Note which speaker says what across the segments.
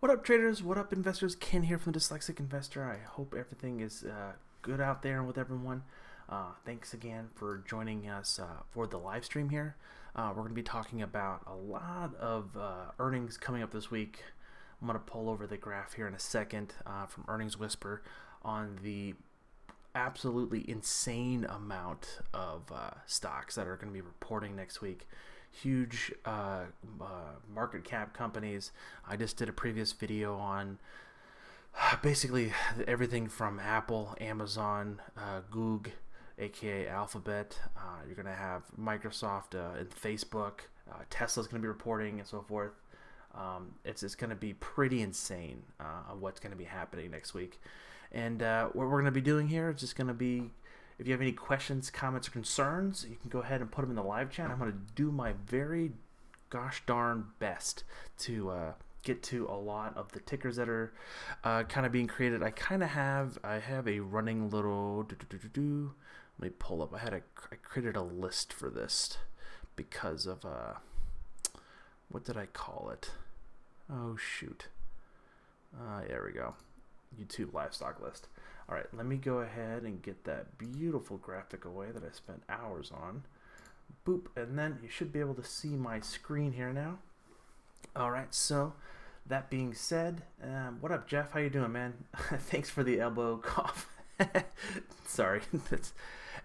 Speaker 1: What up, traders? What up, investors? Ken here from the Dyslexic Investor. I hope everything is good out there with everyone. Thanks again for joining us for the live stream here. We're going to be talking about a lot of earnings coming up this week. I'm going to pull over the graph here in a second from Earnings Whisper on the absolutely insane amount of stocks that are going to be reporting next week. Huge market cap companies. I just did a previous video on basically everything from Apple, Amazon, Google, aka Alphabet. You're going to have Microsoft and Facebook. Tesla's going to be reporting and so forth. It's going to be pretty insane what's going to be happening next week. And what we're going to be doing here is just going to be, if you have any questions, comments, or concerns, you can go ahead and put them in the live chat. I'm going to do my very gosh darn best to get to a lot of the tickers that are kind of being created. I have a running little let me pull up. I created a list for this because of what did I call it? Oh shoot. There we go. YouTube livestock list. All right, let me go ahead and get that beautiful graphic away that I spent hours on. Boop, and then you should be able to see my screen here now. All right, so that being said, what up, Jeff? How you doing, man? Thanks for the elbow cough. Sorry, if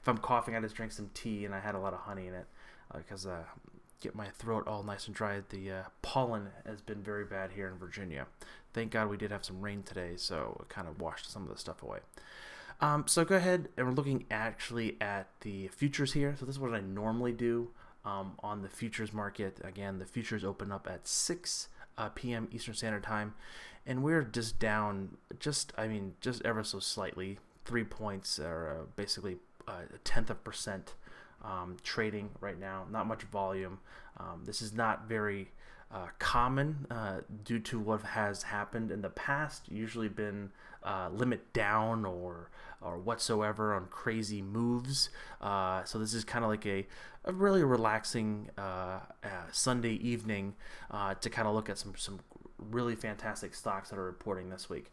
Speaker 1: I'm coughing, I just drank some tea and I had a lot of honey in it because get my throat all nice and dry. The pollen has been very bad here in Virginia. Thank God we did have some rain today, so it kind of washed some of the stuff away. So go ahead, and we're looking actually at the futures here. So this is what I normally do on the futures market. Again, the futures open up at 6 p.m. Eastern Standard Time, and we're just down, just ever so slightly, 3 points, or basically a tenth of percent. Trading right now, not much volume. This is not very common due to what has happened in the past. Usually been limit down or whatsoever on crazy moves. So this is kind of like a really relaxing Sunday evening to kind of look at some really fantastic stocks that are reporting this week.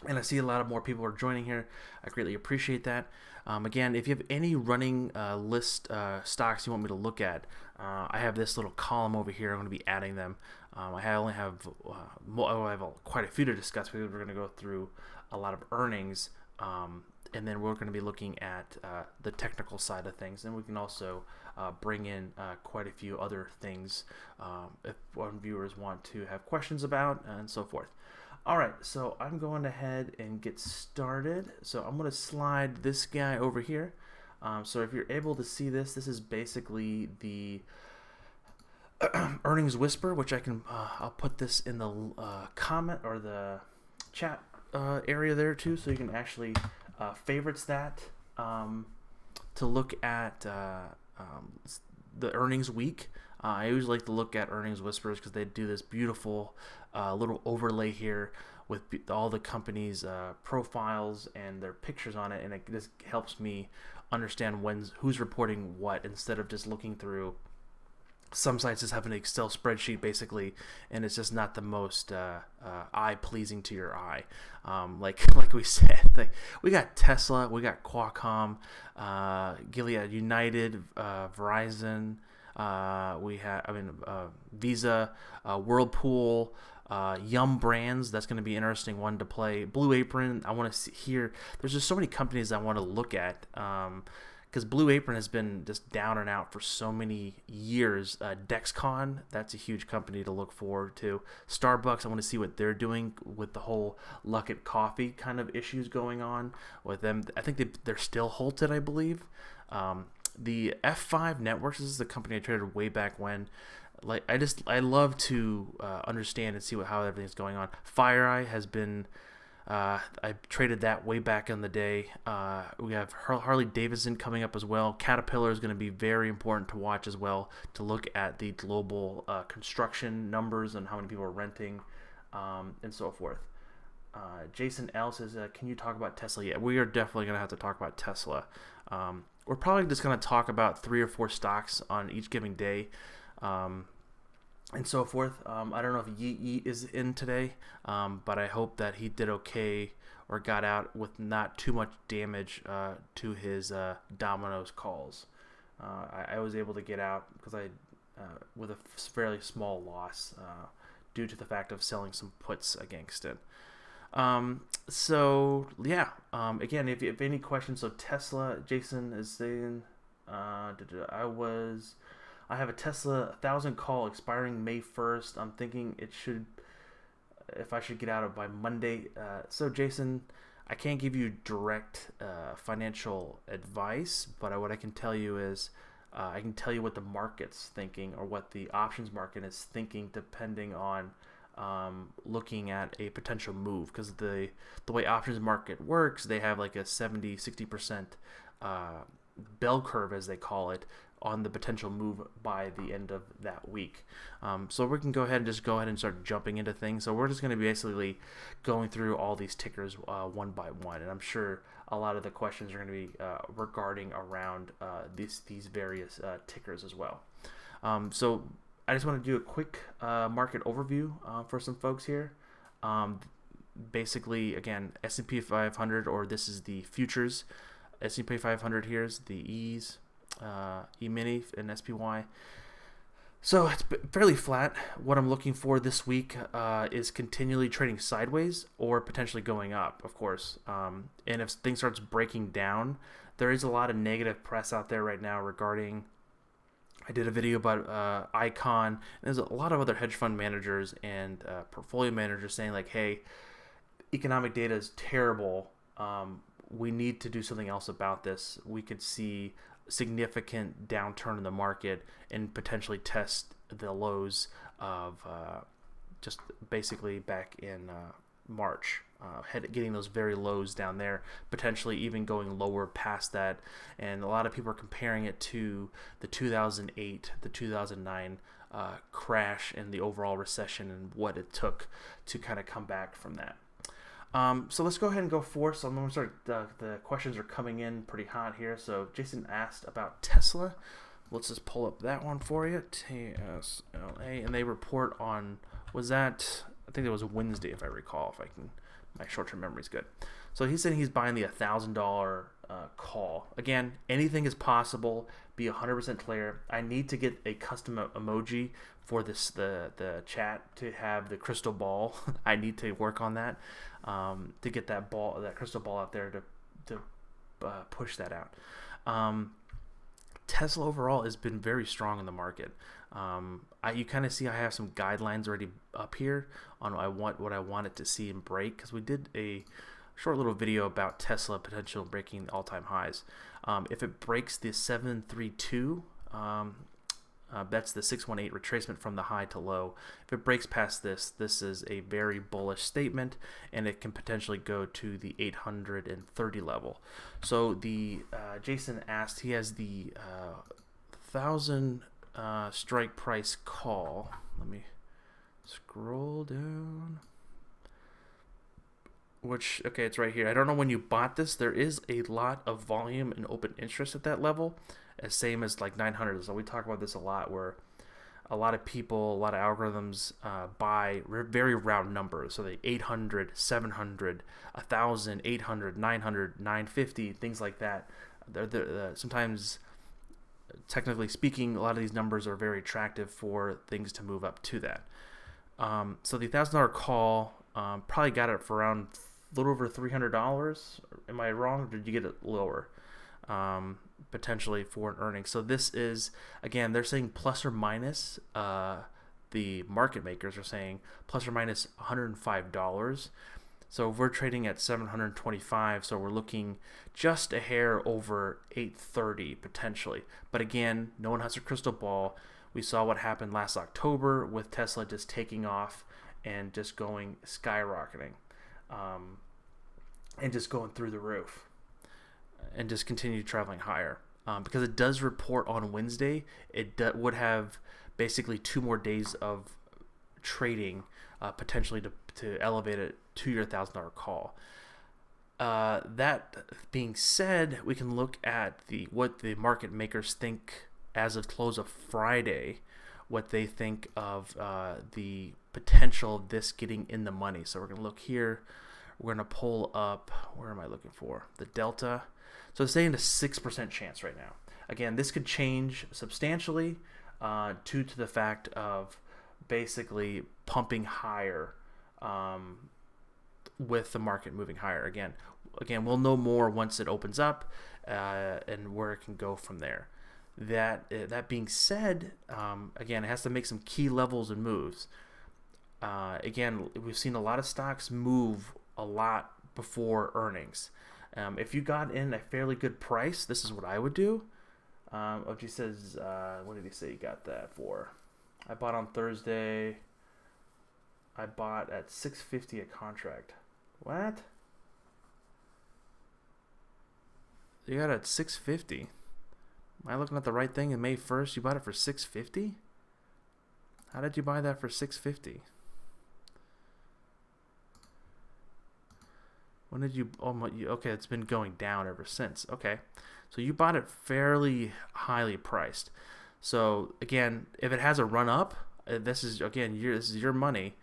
Speaker 1: And I see a lot of more people are joining here. I greatly appreciate that. Again, if you have any running list stocks you want me to look at, I have this little column over here. I'm going to be adding them. I only have quite a few to discuss because we're going to go through a lot of earnings, and then we're going to be looking at the technical side of things. And we can also bring in quite a few other things if one viewers want to have questions about and so forth. All right, so I'm going ahead and get started. So I'm going to slide this guy over here. So if you're able to see this, this is basically the Earnings Whisper, which I can, I'll put this in the comment or the chat area there too, so you can actually favorites that to look at the earnings week. I always like to look at Earnings Whispers because they do this beautiful little overlay here with all the companies' profiles and their pictures on it, and it just helps me understand who's reporting what instead of just looking through. Some sites just have an Excel spreadsheet basically, and it's just not the most eye-pleasing to your eye. Like we said, we got Tesla, we got Qualcomm, Gilead, United, Verizon. We have, Visa, Whirlpool, Yum Brands. That's going to be an interesting one to play. Blue Apron. I want to see here. There's just so many companies I want to look at because Blue Apron has been just down and out for so many years. Dexcon. That's a huge company to look forward to. Starbucks. I want to see what they're doing with the whole Luckin Coffee kind of issues going on with them. I think they're still halted, I believe. The F5 Networks, this is the company I traded way back when. I love to understand and see how everything's going on. FireEye has been, I traded that way back in the day. We have Harley Davidson coming up as well. Caterpillar is going to be very important to watch as well, to look at the global construction numbers and how many people are renting and so forth. Jason L says, can you talk about Tesla? Yeah, we are definitely going to have to talk about Tesla. We're probably just going to talk about 3 or 4 stocks on each given day. and so forth. I don't know if Yeet is in today, but I hope that he did okay or got out with not too much damage to his dominoes calls. I was able to get out because with a fairly small loss due to the fact of selling some puts against it. So yeah, again, if you have any questions, so Tesla, Jason is saying, I have a Tesla 1,000 call expiring May 1st. I'm thinking if I should get out of by Monday. So Jason, I can't give you direct financial advice, but what I can tell you is I can tell you what the market's thinking or what the options market is thinking, depending on looking at a potential move, because the way options market works, they have like a 70-60% bell curve, as they call it, on the potential move by the end of that week. So we can go ahead and start jumping into things. So we're just going to be basically going through all these tickers one by one, and I'm sure a lot of the questions are going to be regarding around these various tickers as well. So I just want to do a quick market overview for some folks here. Basically, again, S&P 500, or this is the futures. S&P 500 here's the E's, E-mini and SPY. So it's fairly flat. What I'm looking for this week is continually trading sideways or potentially going up, of course. And if things starts breaking down, there is a lot of negative press out there right now regarding. I did a video about Icon. And there's a lot of other hedge fund managers and portfolio managers saying like, "Hey, economic data is terrible. We need to do something else about this. We could see significant downturn in the market and potentially test the lows of just basically back in March, getting those very lows down there, potentially even going lower past that." And a lot of people are comparing it to the 2008, the 2009 crash and the overall recession and what it took to kind of come back from that. So let's go ahead and go forth. So I'm going to start. The questions are coming in pretty hot here. So Jason asked about Tesla. Let's just pull up that one for you. TSLA, and they report on, was that, I think it was Wednesday if I recall, my short-term memory is good. So he said he's buying the $1,000 call. Again, anything is possible. Be 100% clear. I need to get a custom emoji for the chat to have the crystal ball. I need to work on that to get that crystal ball out there to push that out. Tesla overall has been very strong in the market. You kind of see I have some guidelines already up here on what I wanted to see and break, because we did a short little video about Tesla potential breaking all-time highs. If it breaks the 732, that's the 618 retracement from the high to low. If it breaks past this is a very bullish statement, and it can potentially go to the 830 level. So the Jason asked, he has the 1,000 strike price call. Let me scroll down. Okay, it's right here. I don't know when you bought this. There is a lot of volume and open interest at that level, as same as like 900. So we talk about this a lot, where a lot of people, a lot of algorithms buy very round numbers. So the 800, 700, 1,000, 800, 900, 950, things like that. Sometimes, technically speaking, a lot of these numbers are very attractive for things to move up to that. So the $1,000 call probably got it for around a little over $300. Am I wrong? Or did you get it lower? Potentially for an earning. So this is, again, they're saying plus or minus, the market makers are saying plus or minus $105. So we're trading at 725, so we're looking just a hair over 830 potentially. But again, no one has a crystal ball. We saw what happened last October with Tesla just taking off and just going skyrocketing, and just going through the roof, and just continue traveling higher. Because it does report on Wednesday, it would have basically 2 more days of trading, potentially to elevate it to your $1,000 call. That being said, we can look at what the market makers think as of close of Friday, what they think of the potential of this getting in the money. So we're going to look here. We're going to pull up, where am I looking for? The delta. So it's saying a 6% chance right now. Again, this could change substantially due to the fact of basically pumping higher with the market moving higher. Again, we'll know more once it opens up and where it can go from there. That being said, again, it has to make some key levels and moves. Again, we've seen a lot of stocks move a lot before earnings. If you got in a fairly good price, this is what I would do. OG says, what did he say you got that for? I bought on Thursday. I bought at $6.50 a contract. What? You got it at $6.50. Am I looking at the right thing? In May 1st, you bought it for $6.50? How did you buy that for $6.50? When did you? Oh my, okay, it's been going down ever since. Okay, so you bought it fairly highly priced. So again, if it has a run up, this is your money.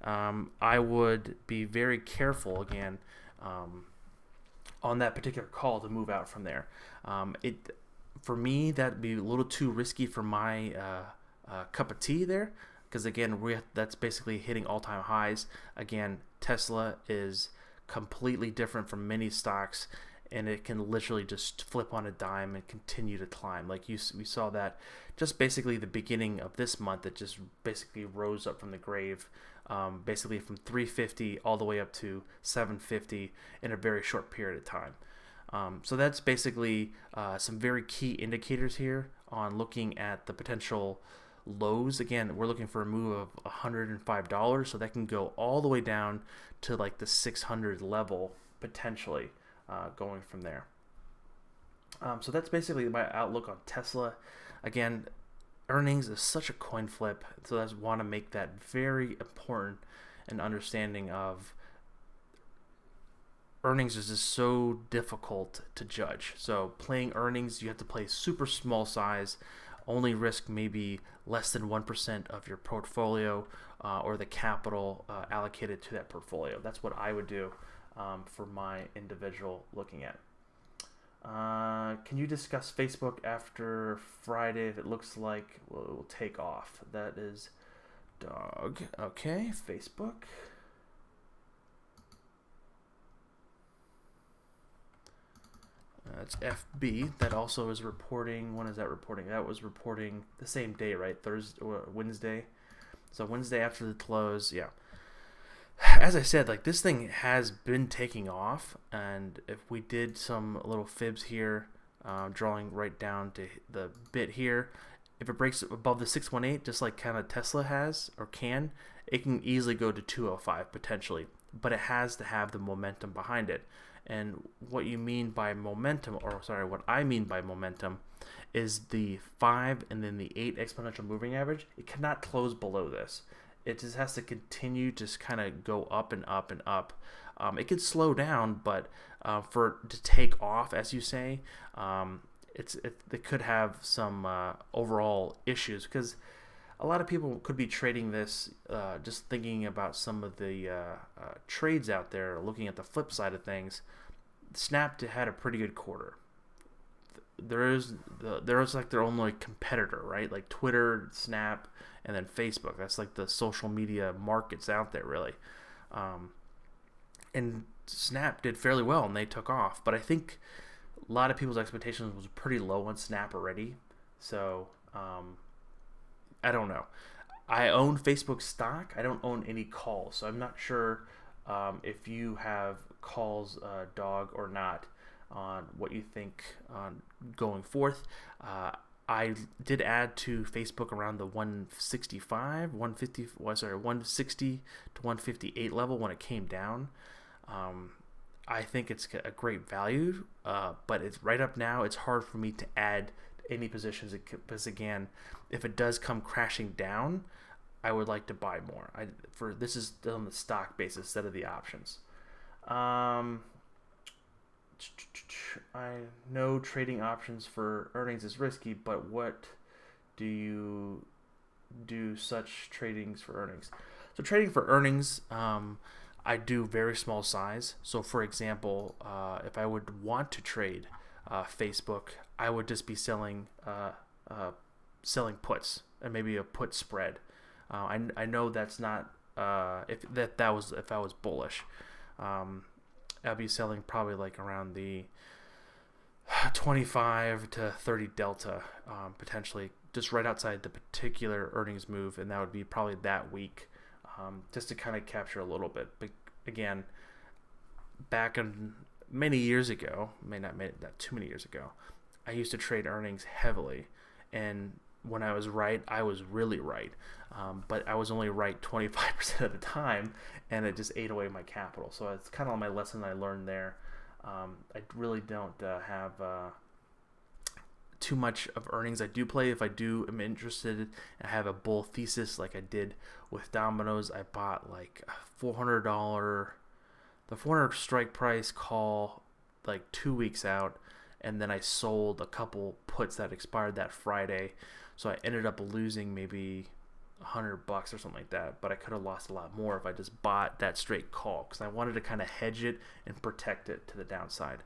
Speaker 1: I would be very careful again on that particular call to move out from there. For me, that'd be a little too risky for my cup of tea there, because again, that's basically hitting all-time highs. Again, Tesla is completely different from many stocks, and it can literally just flip on a dime and continue to climb. Like we saw that just basically the beginning of this month. It just basically rose up from the grave, basically from 350 all the way up to 750 in a very short period of time. So that's basically some very key indicators here on looking at the potential lows. Again, we're looking for a move of $105, so that can go all the way down to like the 600 level potentially, going from there. So that's basically my outlook on Tesla. Again, earnings is such a coin flip, so I just want to make that very important and understanding of earnings is just so difficult to judge. So playing earnings, you have to play super small size, only risk maybe less than 1% of your portfolio or the capital allocated to that portfolio. That's what I would do for my individual looking at. Can you discuss Facebook after Friday if it looks like it will take off? That is Dog. Okay, Facebook. That's FB. That also is reporting. When is that reporting? That was reporting the same day, right? Thursday or Wednesday. So Wednesday after the close, yeah. As I said, like this thing has been taking off, and if we did some little fibs here, drawing right down to the bit here, if it breaks above the 618, just like kind of Tesla has or can, it can easily go to 205 potentially, but it has to have the momentum behind it. And what you mean by momentum, or sorry, what I mean by momentum is the 5 and then the 8 exponential moving average. It cannot close below this. It just has to continue to kind of go up and up and up. It could slow down, but for it to take off, as you say, it could have some overall issues, because a lot of people could be trading this just thinking about some of the trades out there, looking at the flip side of things. Snap had a pretty good quarter. There is like their own like competitor, right? Like Twitter, Snap, and then Facebook. That's like the social media markets out there, really. And Snap did fairly well, and they took off. But I think a lot of people's expectations was pretty low on Snap already. So I don't know. I own Facebook stock. I don't own any calls, so I'm not sure if you have calls, Dog, or not, on what you think on going forth. I did add to Facebook around the 160 to 158 level when it came down. I think it's a great value, but it's right up now. It's hard for me to add any positions because, again, if it does come crashing down, I would like to buy more. This is on the stock basis instead of the options. I know trading options for earnings is risky, but what do you do such tradings for earnings? So trading for earnings, I do very small size. So for example, if I would want to trade Facebook, I would just be selling puts and maybe a put spread. I know that's not if I was bullish, I'd be selling probably like around the 25 to 30 delta, potentially just right outside the particular earnings move, and that would be probably that week, just to kind of capture a little bit. But again, back in many years ago, not too many years ago, I used to trade earnings heavily, and when I was right, I was really right, but I was only right 25% of the time, and it just ate away my capital. So it's kind of my lesson I learned there. I really don't have too much of earnings. I do play if I am interested and have a bull thesis like I did with Domino's. I bought like a $400, the 400 strike price call like 2 weeks out, and then I sold a couple puts that expired that Friday. So I ended up losing maybe $100 or something like that, but I could have lost a lot more if I just bought that straight call, because I wanted to kind of hedge it and protect it to the downside.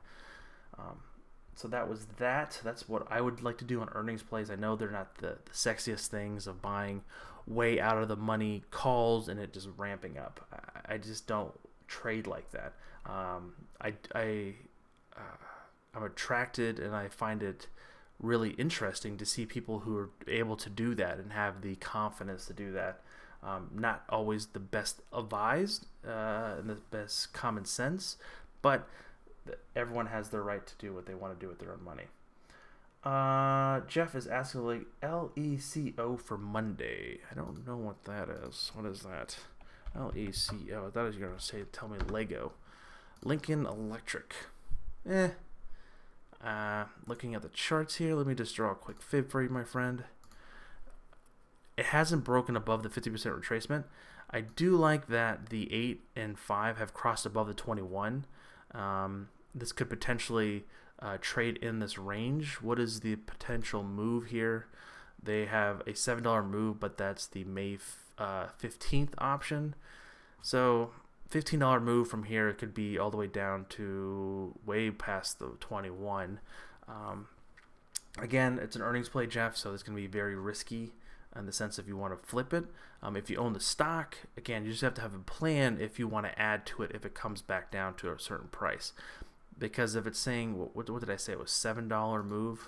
Speaker 1: So that was that. That's what I would like to do on earnings plays. I know they're not the sexiest things of buying way out of the money calls and it just ramping up. I just don't trade like that. I'm attracted, and I find it really interesting to see people who are able to do that and have the confidence to do that. Not always the best advised and the best common sense, but everyone has their right to do what they want to do with their own money. Jeff is asking like LECO for Monday. I don't know what that is. What is that? LECO. I thought you were going to tell me Lego. Lincoln Electric. Looking at the charts here, let me just draw a quick fib for you, my friend. It hasn't broken above the 50% retracement. I do like that the 8 and 5 have crossed above the 21. This could potentially trade in this range. What is the potential move here? They have a $7 move, but that's the May 15th option. So $15 move from here, it could be all the way down to way past the 21. Again, it's an earnings play, Jeff, so it's going to be very risky in the sense if you want to flip it. If you own the stock, again, you just have to have a plan if you want to add to it if it comes back down to a certain price. Because if it's saying, what did I say? It was $7 move.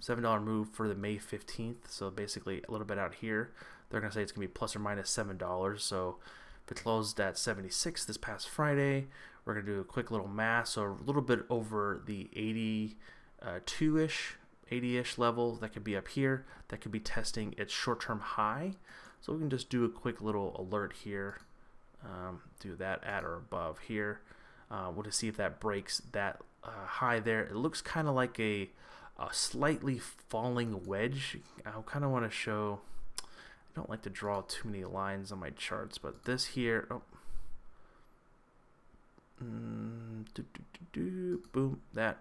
Speaker 1: $7 move for the May 15th, so basically a little bit out here. They're going to say it's going to be plus or minus $7, so if it closed at 76 this past Friday, we're going to do a quick little math. So a little bit over the 82-ish, 80-ish level. That could be up here. That could be testing its short-term high. So we can just do a quick little alert here. Do that at or above here. We'll just see if that breaks that high there. It looks kind of like a slightly falling wedge. I kind of want to show... I don't like to draw too many lines on my charts, but this here, boom, that,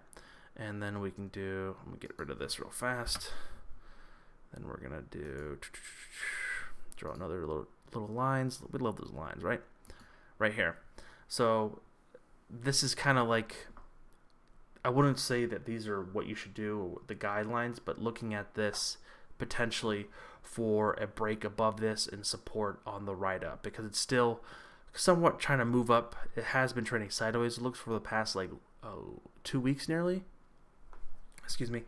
Speaker 1: and then we can do, let me get rid of this real fast, then we're going to draw another little lines. We love those lines, right here. So this is kind of like, I wouldn't say that these are what you should do, the guidelines, but looking at this potentially for a break above this and support on the ride up, because it's still somewhat trying to move up. It has been trading sideways, it looks, for the past like 2 weeks nearly. Excuse me.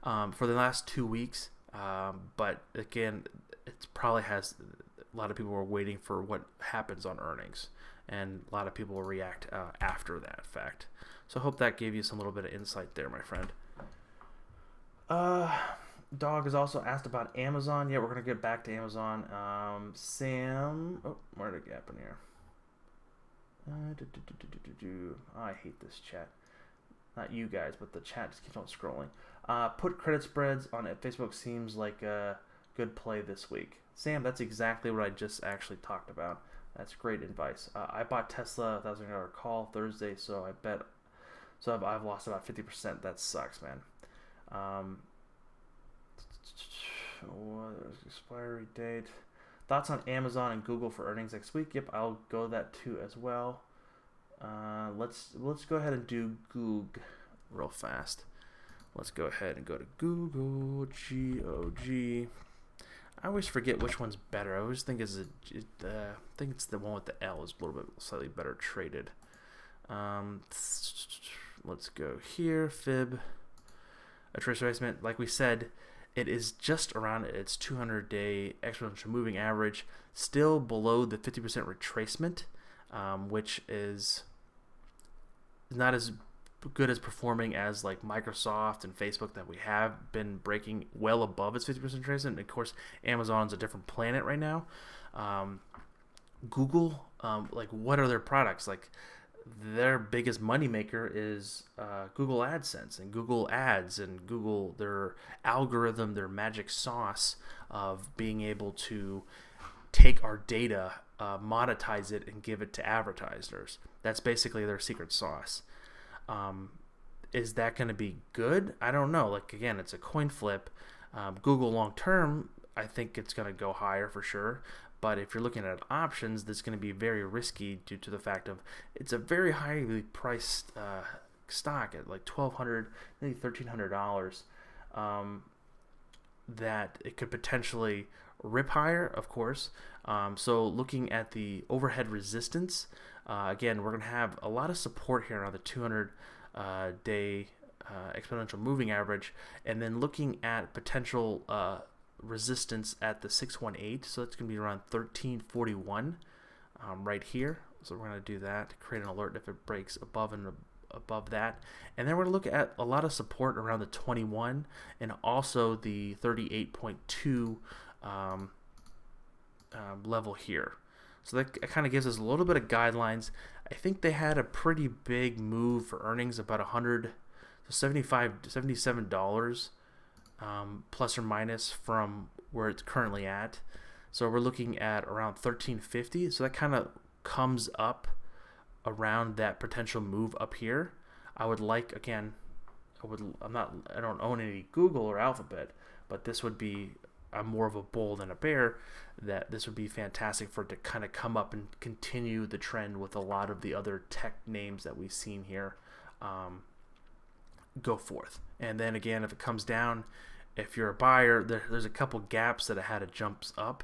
Speaker 1: For the last 2 weeks. But again, it probably has, a lot of people are waiting for what happens on earnings, and a lot of people will react after that fact. So I hope that gave you some little bit of insight there, my friend. Dog has also asked about Amazon. Yeah, we're going to get back to Amazon. Sam... Oh, where'd it get in here? I hate this chat. Not you guys, but the chat just keeps on scrolling. Put credit spreads on it. Facebook seems like a good play this week. Sam, that's exactly what I just actually talked about. That's great advice. I bought Tesla $1,000 call Thursday, so I bet... So I've lost about 50%. That sucks, man. What is expiry date? Thoughts on Amazon and Google for earnings next week? Yep, I'll go that too as well. Let's go ahead and do Goog real fast. Let's go ahead and go to Google, G-O-G. I always forget which one's better. I always think I think it's the one with the L is a little bit slightly better traded. Let's go here, fib. A trace retracement, like we said, it is just around its 200-day exponential moving average, still below the 50% retracement, which is not as good as performing as like Microsoft and Facebook that we have been breaking well above its 50% retracement. And of course, Amazon's a different planet right now. Google, like what are their products? Like their biggest moneymaker is Google AdSense and Google Ads and Google, their algorithm, their magic sauce of being able to take our data, monetize it, and give it to advertisers. That's basically their secret sauce. Is that going to be good? I don't know. Like, again, it's a coin flip. Google long term, I think it's going to go higher for sure. But if you're looking at options, that's going to be very risky due to the fact of it's a very highly priced stock at like $1,200, maybe $1,300. That it could potentially rip higher, of course. So looking at the overhead resistance, again, we're going to have a lot of support here on the 200-day exponential moving average, and then looking at potential resistance at the 618, so it's going to be around 1341 right here. So we're going to do that, create an alert if it breaks above that, and then we're going to look at a lot of support around the 21 and also the 38.2 level here. So that kind of gives us a little bit of guidelines. I think they had a pretty big move for earnings, about $77 plus or minus from where it's currently at. So we're looking at around 1350. So that kind of comes up around that potential move up here. I would like, again, I don't own any Google or Alphabet, but this would be, I'm more of a bull than a bear, that this would be fantastic for it to kind of come up and continue the trend with a lot of the other tech names that we've seen here go forth. And then again, if it comes down, if you're a buyer, there's a couple gaps that it had it jumps up,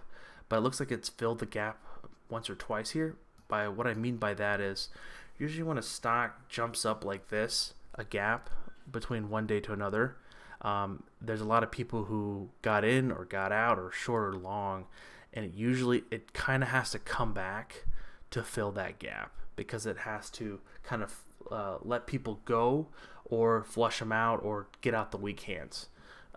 Speaker 1: but it looks like it's filled the gap once or twice here. By what I mean by that is, usually when a stock jumps up like this, a gap between one day to another, there's a lot of people who got in or got out or short or long, and it kind of has to come back to fill that gap, because it has to kind of let people go or flush them out or get out the weak hands.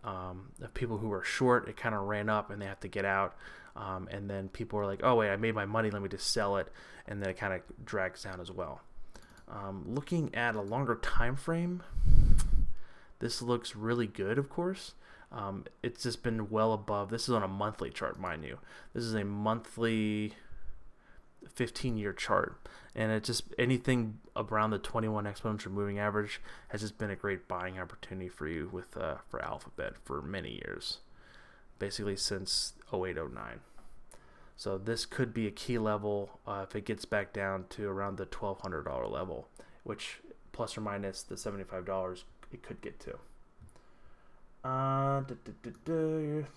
Speaker 1: The people who are short, it kind of ran up and they have to get out, and then people are like, oh wait, I made my money, let me just sell it, and then it kind of drags down as well. Looking at a longer time frame, this looks really good, of course. It's just been well above. This is on a monthly chart, mind you. This is a monthly 15-year chart, and it just, anything around the 21 exponential moving average has just been a great buying opportunity for you with for Alphabet for many years, basically since 08-09. So this could be a key level if it gets back down to around the $1,200 level, which plus or minus the $75 it could get to. That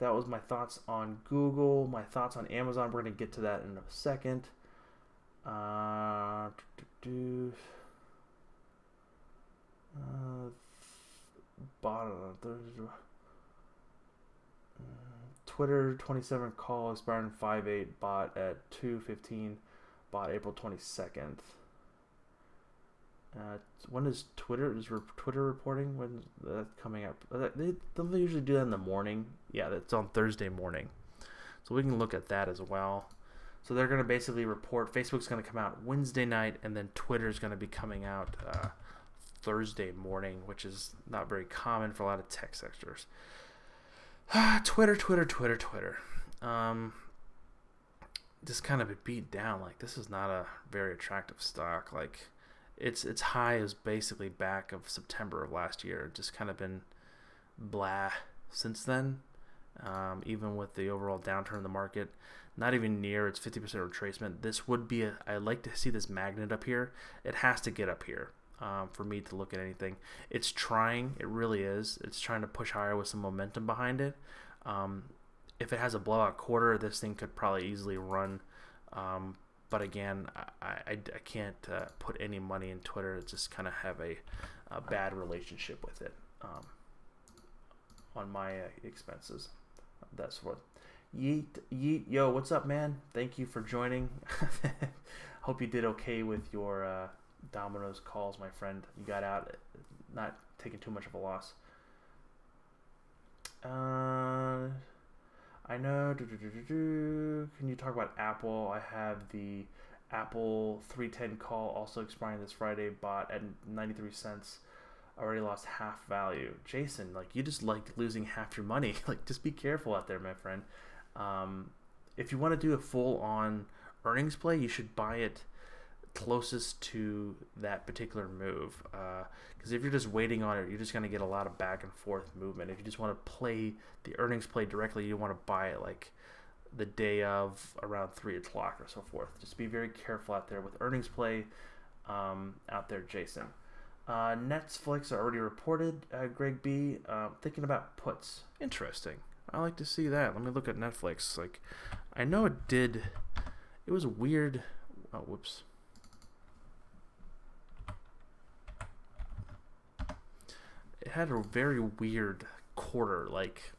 Speaker 1: was my thoughts on Google. My thoughts on Amazon, we're going to get to that in a second. Twitter 27 call expiring 5/8, bought at 2:15, bought April 22nd. When is Twitter reporting? When that's coming up? They usually do that in the morning. Yeah, that's on Thursday morning. So we can look at that as well. So they're going to basically report. Facebook's going to come out Wednesday night, and then Twitter's going to be coming out Thursday morning, which is not very common for a lot of tech sectors. Twitter. Just kind of beat down. Like, this is not a very attractive stock. Like, its high is basically back of September of last year. Just kind of been blah since then. even with the overall downturn in the market. Not even near its 50% retracement. This would be I'd like to see this magnet up here. It has to get up here for me to look at anything. It's trying. It really is. It's trying to push higher with some momentum behind it. If it has a blowout quarter, this thing could probably easily run. But again, I can't put any money in Twitter. It's just kind of have a bad relationship with it on my expenses. That's what. Yeet, yo, what's up, man? Thank you for joining. Hope you did okay with your Domino's calls, my friend. You got out, not taking too much of a loss. I know. Can you talk about Apple? I have the Apple 310 call also expiring this Friday. Bought at 93 cents. Already lost half value. Jason, like, you just like losing half your money. Like, just be careful out there, my friend. If you want to do a full-on earnings play, you should buy it closest to that particular move. Because if you're just waiting on it, you're just going to get a lot of back and forth movement. If you just want to play the earnings play directly, you want to buy it like the day of around 3 o'clock or so forth. Just be very careful out there with earnings play out there, Jason. Netflix already reported, Greg B. Thinking about puts. Interesting. I like to see that. Let me look at Netflix. Like, I know it did. It was weird. Oh, whoops. It had a very weird quarter. Like,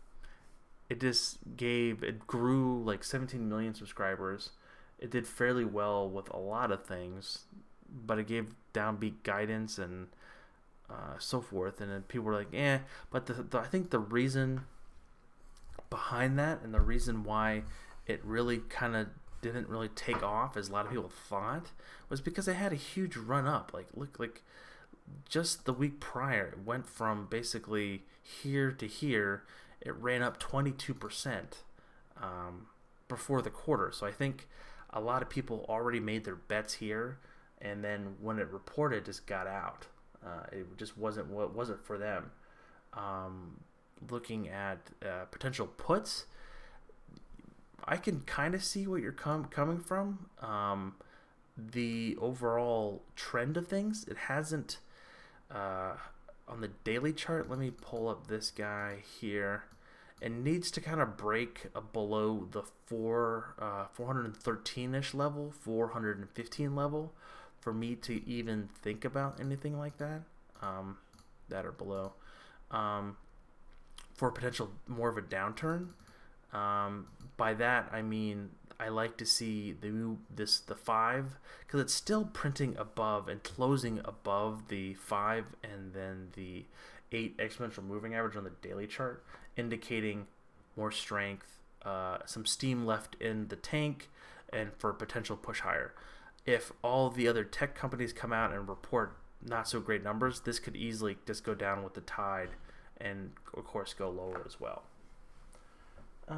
Speaker 1: it grew like 17 million subscribers. It did fairly well with a lot of things, but it gave downbeat guidance and so forth. And then people were like, eh. But I think the reason behind that and the reason why it really kind of didn't really take off as a lot of people thought was because it had a huge run up. Like just the week prior, it went from basically here to here. It ran up 22% before the quarter. So I think a lot of people already made their bets here, and then when it reported, just got out. It just wasn't for them. Looking at potential puts, I can kind of see what you're coming from. The overall trend of things, it hasn't on the daily chart. Let me pull up this guy here. It needs to kind of break below the 413-ish level, 415 level, for me to even think about anything like that, that or below. For potential more of a downturn. By that I mean I like to see the 5, because it's still printing above and closing above the 5 and then the 8 exponential moving average on the daily chart, indicating more strength, some steam left in the tank, and for potential push higher. If all the other tech companies come out and report not so great numbers, this could easily just go down with the tide and of course go lower as well. Okay,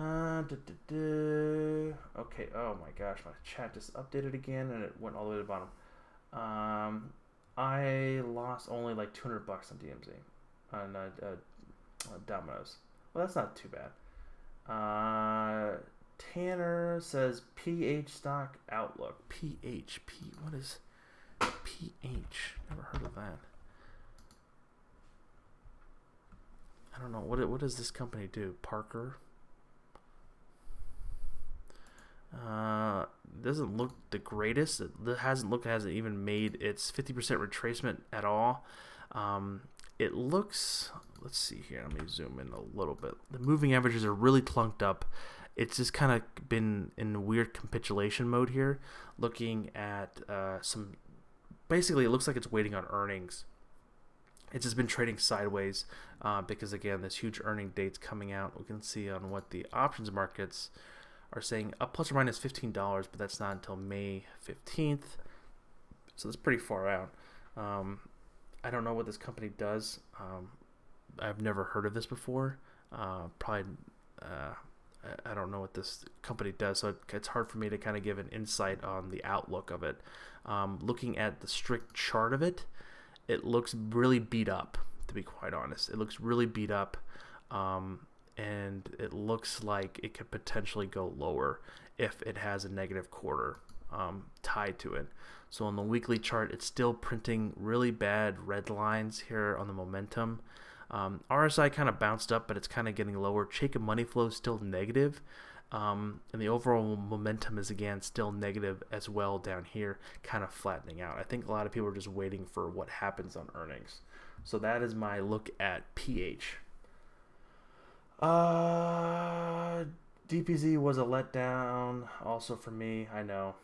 Speaker 1: oh my gosh, my chat just updated again and it went all the way to the bottom. I lost only like $200 on DMZ on Domino's. Well, that's not too bad. Tanner says PH stock outlook. What is PH? Never heard of that. I don't know. What does this company do? Parker? Doesn't look the greatest. It hasn't even made its 50% retracement at all. It looks, let's see here, let me zoom in a little bit. The moving averages are really clunked up. It's just kind of been in weird capitulation mode here, looking at basically it looks like it's waiting on earnings. It's just been trading sideways because, again, this huge earning date's coming out. We can see on what the options markets are saying, up plus or minus $15, but that's not until May 15th. So that's pretty far out. I don't know what this company does. I've never heard of this before. I don't know what this company does, so it's hard for me to kind of give an insight on the outlook of it. Looking at the strict chart of it, it looks really beat up, to be quite honest. It looks really beat up. and it looks like it could potentially go lower if it has a negative quarter tied to it. So on the weekly chart, it's still printing really bad red lines here on the momentum. RSI kind of bounced up, but it's kind of getting lower. Chaikin money flow is still negative, and the overall momentum is again still negative as well down here, kind of flattening out. I think a lot of people are just waiting for what happens on earnings. So that is my look at PH. DPZ was a letdown also for me. I know.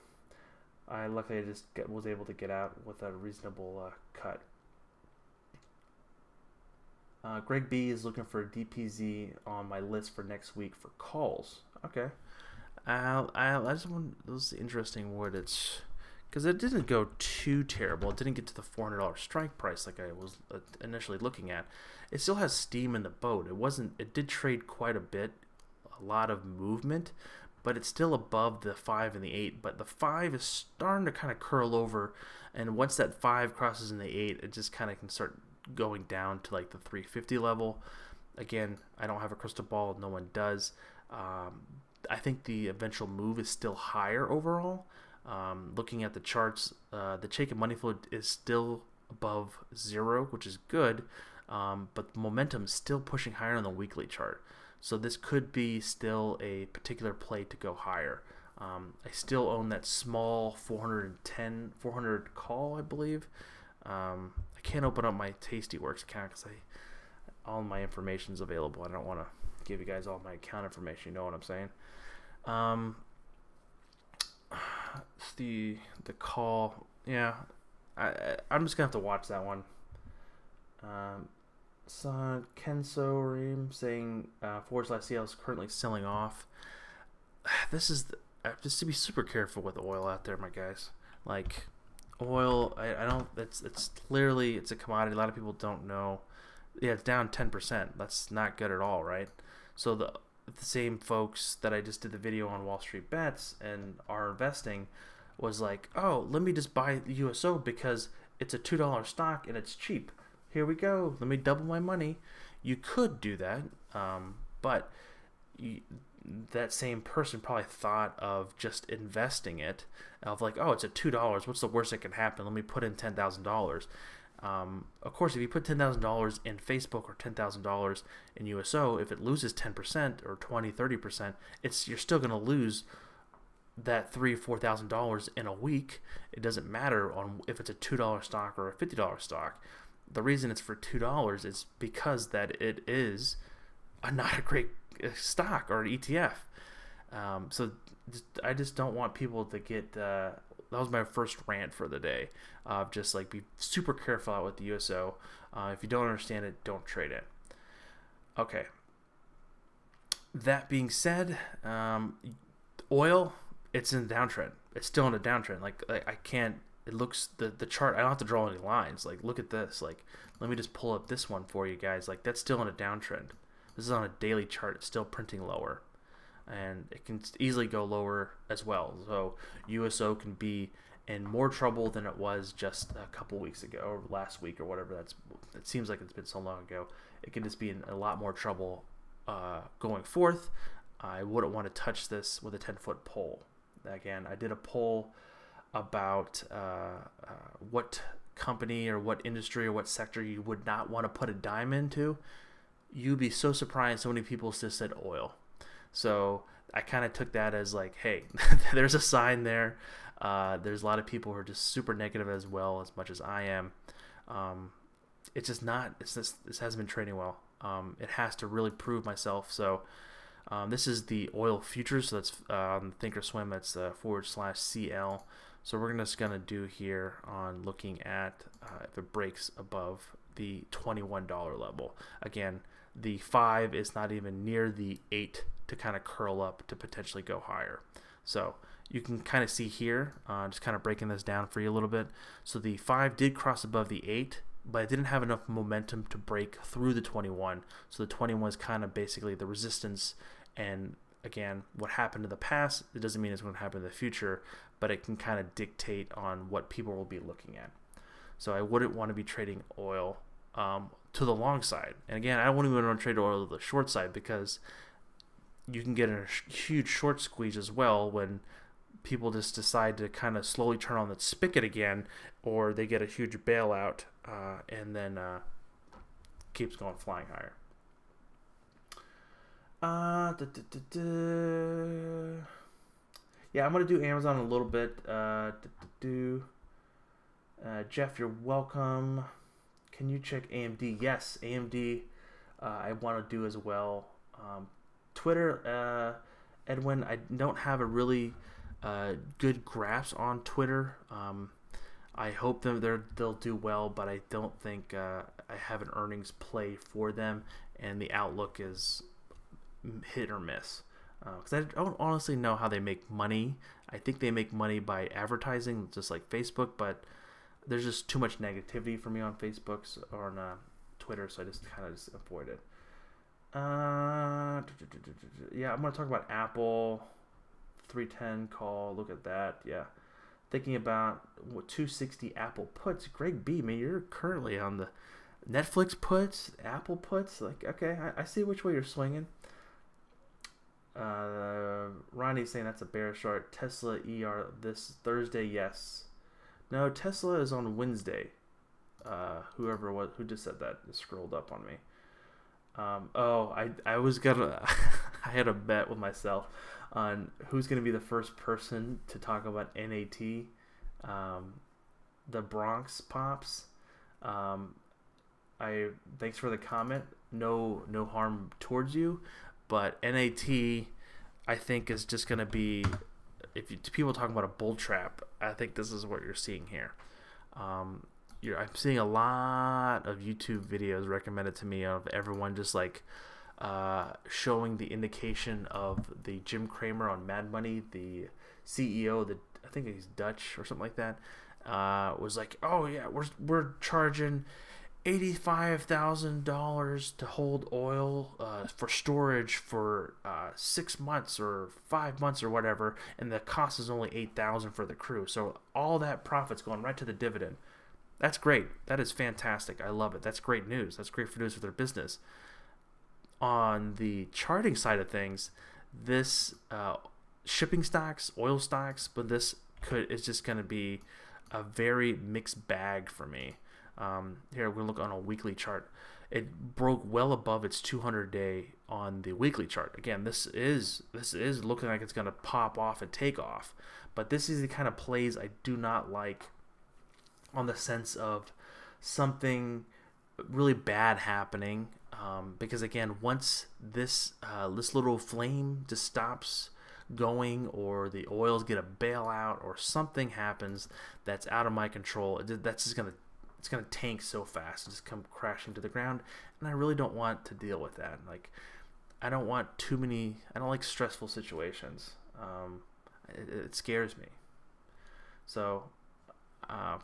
Speaker 1: Luckily I just was able to get out with a reasonable cut. Greg B is looking for a DPZ on my list for next week for calls. Okay. I just want, it was interesting what it's, because it didn't go too terrible. It didn't get to the $400 strike price like I was initially looking at. It still has steam in the boat. It did trade quite a bit, a lot of movement, but it's still above the 5 and the 8. But the 5 is starting to kind of curl over, and once that 5 crosses in the 8, it just kind of can start going down to like the 350 level. Again, I don't have a crystal ball. No one does. I think the eventual move is still higher overall. Looking at the charts, the Chaikin money flow is still above 0, which is good, but the momentum is still pushing higher on the weekly chart. So this could be still a particular play to go higher. I still own that small 400 call, I believe. I can't open up my Tastyworks account because all my information is available. I don't want to give you guys all my account information. You know what I'm saying? The call, yeah. I'm just gonna have to watch that one. So Kenso Reem saying /CL is currently selling off. This is just to be super careful with oil out there, my guys. Like oil, I don't. It's clearly it's a commodity. A lot of people don't know. Yeah, it's down 10%. That's not good at all, right? So the same folks that I just did the video on Wall Street Bets and are investing was like, oh, let me just buy the USO because it's a $2 stock and it's cheap. Here we go. Let me double my money. You could do that, but that same person probably thought of just investing it, of like, oh, it's at $2. What's the worst that can happen? Let me put in $10,000. Of course, if you put $10,000 in Facebook or $10,000 in USO, if it loses 10% or 20, 30%, you're still going to lose that $3,000 or $4,000 in a week. It doesn't matter on if it's a $2 stock or a $50 stock. The reason it's for $2 is because that it is not a great stock or an ETF. I just don't want people to get. That was my first rant for the day. Just like be super careful out with the USO. If you don't understand it, don't trade it. Okay. That being said, oil, it's in a downtrend. It's still in a downtrend. Like I can't. It looks the chart. I don't have to draw any lines. Like look at this. Like let me just pull up this one for you guys. Like that's still in a downtrend. This is on a daily chart. It's still printing lower, and it can easily go lower as well. So USO can be in more trouble than it was just a couple weeks ago or last week or whatever. It seems like it's been so long ago. It can just be in a lot more trouble going forth. I wouldn't want to touch this with a 10-foot pole. Again, I did a poll about what company or what industry or what sector you would not want to put a dime into. You'd be so surprised so many people just said oil. So I kind of took that as like, hey, there's a sign there. There's a lot of people who are just super negative as well, as much as I am. It's just not. This hasn't been trading well. It has to really prove myself. So this is the oil futures. So that's on Thinkorswim. That's /CL. So we're just gonna do here on looking at if it breaks above the $21 level. Again, the 5 is not even near the 8 to kind of curl up to potentially go higher. So you can kind of see here, just kind of breaking this down for you a little bit. So the 5 did cross above the 8, but it didn't have enough momentum to break through the 21. So the 21 was kind of basically the resistance. And again, what happened in the past, it doesn't mean it's going to happen in the future, but it can kind of dictate on what people will be looking at. So I wouldn't want to be trading oil to the long side. And again, I wouldn't even want to trade oil to the short side because you can get a huge short squeeze as well when people just decide to kind of slowly turn on the spigot again, or they get a huge bailout and then keeps going flying higher. Yeah, I'm going to do Amazon a little bit. Jeff, you're welcome. Can you check AMD? Yes, AMD I want to do as well. Twitter, Edwin, I don't have a really good grasp on Twitter. I hope they'll do well, but I don't think I have an earnings play for them, and the outlook is hit or miss. Because I don't honestly know how they make money. I think they make money by advertising, just like Facebook, but there's just too much negativity for me on Facebook or on Twitter, so I just kind of avoid it. Yeah, I'm going to talk about Apple 310 call. Look at that. Yeah. Thinking about 260 Apple puts. Greg B, man, you're currently on the Netflix puts, Apple puts. Like, okay, I see which way you're swinging. Ronnie's saying that's a bear short. Tesla ER this Thursday, yes. No, Tesla is on Wednesday. Whoever who just said that just scrolled up on me. I was gonna I had a bet with myself on who's gonna be the first person to talk about NAT, the Bronx Pops. Thanks for the comment. No harm towards you, but NAT I think is just gonna be, people talking about a bull trap, I think this is what you're seeing here. I'm seeing a lot of YouTube videos recommended to me of everyone just like showing the indication of the Jim Cramer on Mad Money, the CEO, I think he's Dutch or something like that, was like, oh yeah, we're charging $85,000 to hold oil for storage for 6 months or 5 months or whatever, and the cost is only $8,000 for the crew. So all that profit's going right to the dividend. That's great. That is fantastic. I love it. That's great news. That's great for news for their business. On the charting side of things, this shipping stocks, oil stocks, but this is just going to be a very mixed bag for me. Here we're going to look on a weekly chart. It broke well above its 200-day on the weekly chart. Again, this is looking like it's going to pop off and take off, but this is the kind of plays I do not like, on the sense of something really bad happening. Because again, once this little flame just stops going, or the oils get a bailout, or something happens that's out of my control, that's just gonna tank so fast and just come crashing to the ground. And I really don't want to deal with that. Like, I don't want too many. I don't like stressful situations. It scares me. So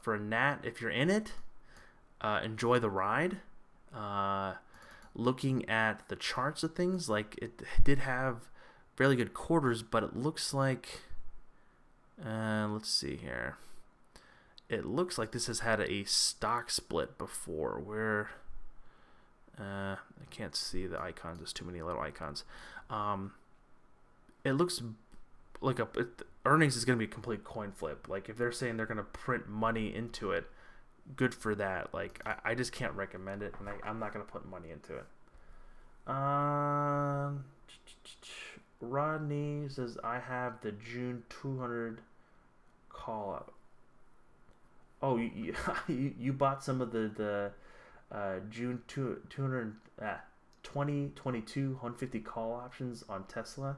Speaker 1: for a Nat, if you're in it, enjoy the ride. Looking at the charts of things, like it did have fairly good quarters, but it looks like, let's see here. It looks like this has had a stock split before, where I can't see the icons. There's too many little icons. It looks like earnings is going to be a complete coin flip. Like, if they're saying they're going to print money into it, good for that. Like, I just can't recommend it, and I'm not going to put money into it. Rodney says, I have the June 200 call up. Oh, you bought some of the June 200 2022 150 call options on Tesla.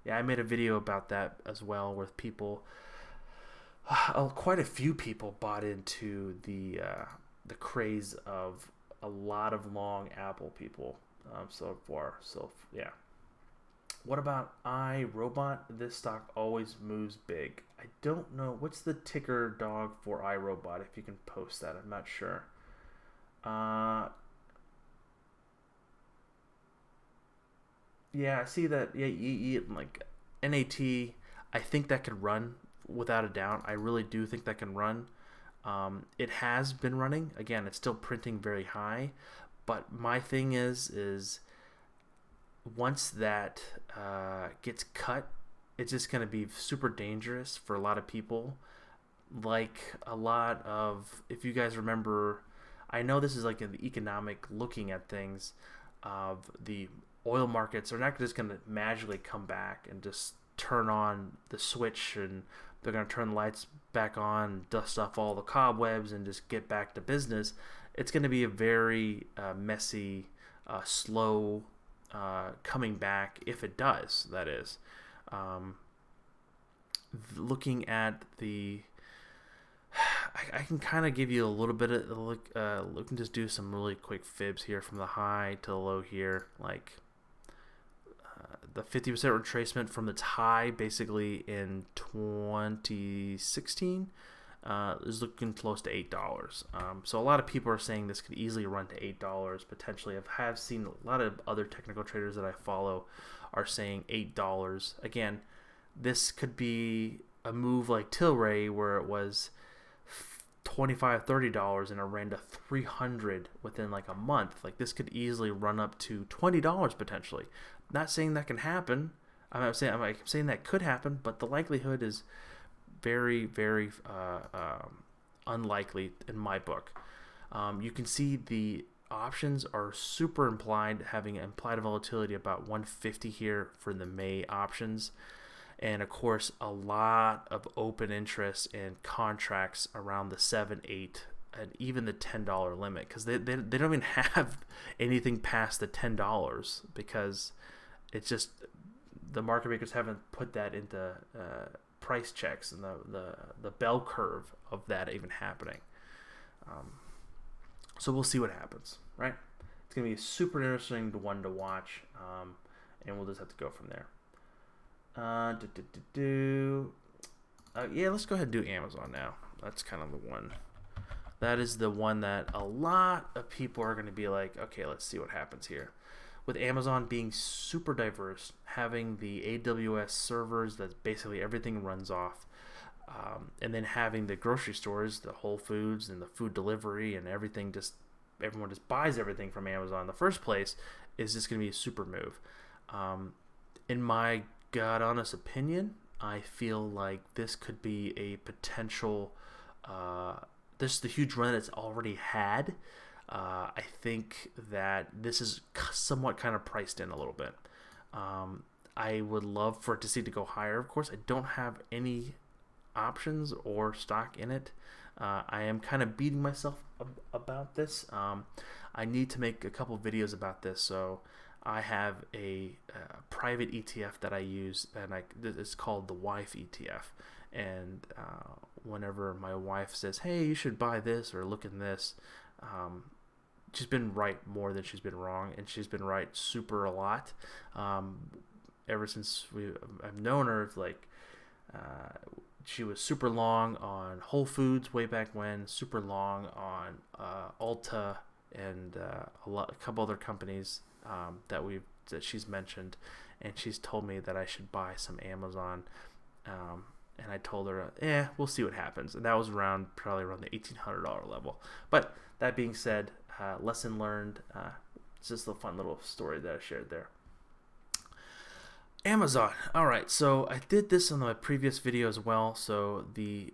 Speaker 1: Yeah, I made a video about that as well, with people. Quite a few people bought into the craze of a lot of long Apple people so far. So yeah. What about iRobot? This stock always moves big. I don't know. What's the ticker dog for iRobot? If you can post that, I'm not sure. Yeah, I see that. Yeah, like NAT. I think that could run without a doubt. I really do think that can run. It has been running. Again, it's still printing very high, but my thing is once that gets cut, it's just going to be super dangerous for a lot of people. Like a lot of, if you guys remember, I know this is like in the economic looking at things of the oil markets are not just going to magically come back and just turn on the switch and they're going to turn the lights back on, dust off all the cobwebs and just get back to business. It's going to be a very messy, slow coming back, if it does, that is. Looking at the, I can kind of give you a little bit of look. We can just do some really quick fibs here from the high to the low here. Like the 50% retracement from its high, basically in 2016, is looking close to $8. So a lot of people are saying this could easily run to $8 potentially. Have seen a lot of other technical traders that I follow are saying $8. Again, this could be a move like Tilray where it was $25-$30 and it ran to $300 within like a month. Like this could easily run up to $20 potentially. Not saying that can happen. I'm saying that could happen, but the likelihood is very, very unlikely in my book. You can see the options are super implied, having implied volatility about 150 here for the May options. And of course, a lot of open interest in contracts around the 7, 8, and even the $10 limit, because they don't even have anything past the $10 because it's just the market makers haven't put that into price checks and the bell curve of that even happening. So we'll see what happens, right? It's gonna be a super interesting one to watch, and we'll just have to go from there. Yeah, let's go ahead and do Amazon now. That's kind of the one. That is the one that a lot of people are going to be like, okay, let's see what happens here. With Amazon being super diverse, having the AWS servers that basically everything runs off, and then having the grocery stores, the Whole Foods and the food delivery and everything, everyone just buys everything from Amazon in the first place, is just going to be a super move. In my God honest opinion, I feel like this could be a potential, this is the huge run that it's already had. I think that this is somewhat kind of priced in a little bit. I would love for it to see it to go higher. Of course, I don't have any options or stock in it. I am kind of beating myself about this. I need to make a couple videos about this, so I have a private ETF that I use, and it's called the wife ETF. And whenever my wife says, "Hey, you should buy this or look in this," she's been right more than she's been wrong, and she's been right super a lot. Ever since I've known her, like she was super long on Whole Foods way back when, super long on Ulta and a couple other companies that she's mentioned, and she's told me that I should buy some Amazon, and I told her, we'll see what happens, and that was probably around the $1,800 level. But that being said, lesson learned. It's just a fun little story that I shared there. Amazon. All right, so I did this on my previous video as well. So the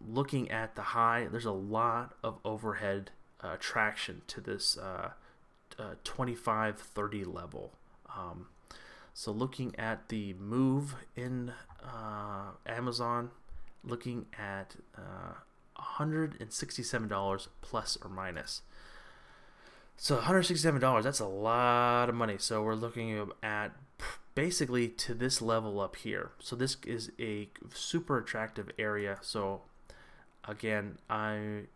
Speaker 1: looking at the high, there's a lot of overhead traction to this 25-30 level. So looking at the move in Amazon, looking at $167 plus or minus. So $167, that's a lot of money. So we're looking at basically to this level up here. So this is a super attractive area. So again, my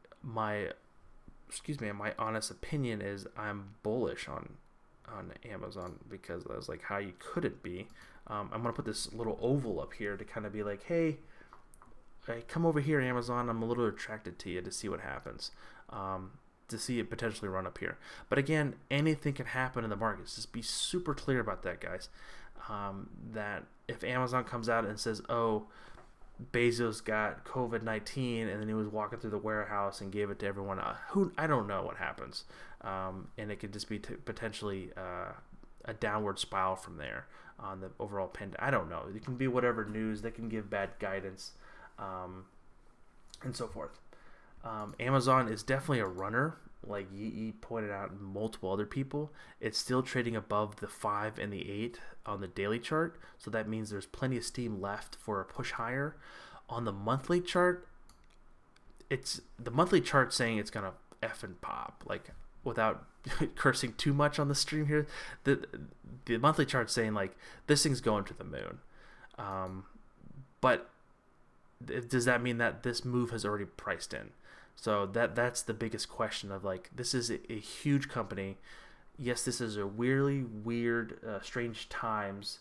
Speaker 1: honest opinion is I'm bullish on Amazon, because I was like, how you couldn't be. I'm gonna put this little oval up here to kind of be like, hey, come over here, Amazon. I'm a little attracted to you to see what happens, to see it potentially run up here. But again, anything can happen in the markets. Just be super clear about that, guys. That if Amazon comes out and says, oh, Bezos got COVID-19 and then he was walking through the warehouse and gave it to everyone. Who I don't know what happens, and it could just be potentially a downward spiral from there on the overall pandemic. I don't know. It can be whatever news. They can give bad guidance, and so forth. Amazon is definitely a runner. Like Yi pointed out, and multiple other people, it's still trading above the 5 and the 8 on the daily chart. So that means there's plenty of steam left for a push higher. On the monthly chart, it's the monthly chart saying it's gonna effing pop. Like without cursing too much on the stream here, the monthly chart saying like this thing's going to the moon. But does that mean that this move has already priced in? So that's the biggest question of like, this is a huge company. Yes, this is a weirdly weird, strange times,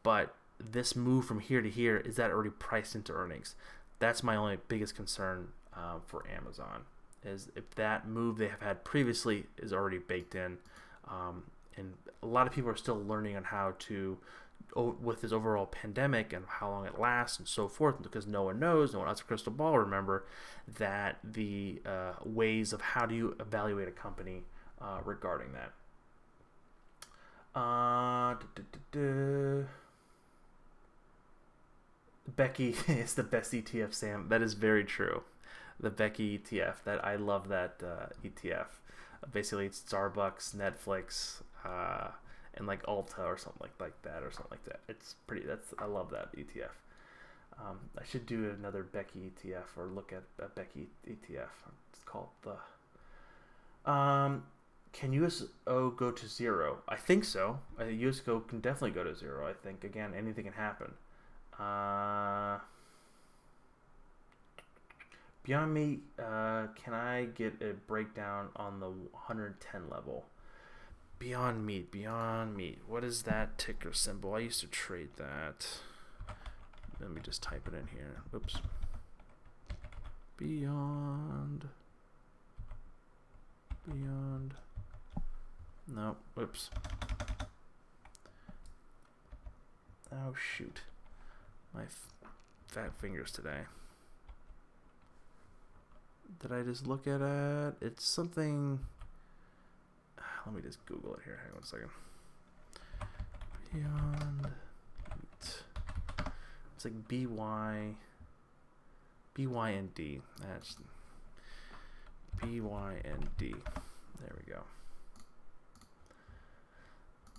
Speaker 1: but this move from here to here, is that already priced into earnings? That's my only biggest concern for Amazon, is if that move they have had previously is already baked in. And a lot of people are still learning on how to, with this overall pandemic and how long it lasts and so forth, because no one knows, no one has a crystal ball. Remember that the ways of how do you evaluate a company regarding that. Becky is the best ETF, Sam. That is very true. The Becky ETF. That I love that ETF. Basically, it's Starbucks, Netflix, and like Ulta or something like that, or something like that. It's pretty. I love that ETF. I should do another Becky ETF or look at a Becky ETF. It's called the. Can USO go to zero? I think so. USO can definitely go to zero. I think again, anything can happen. Beyond Meat, can I get a breakdown on the 110 level? Beyond Meat. What is that ticker symbol? I used to trade that. Let me just type it in here. Oops. Beyond. No. Oops. Oh shoot. My fat fingers today. Did I just look at it? It's something. Let me just Google it here. Hang on a second. Beyond Meat. It's like BYND. That's BYND. There we go.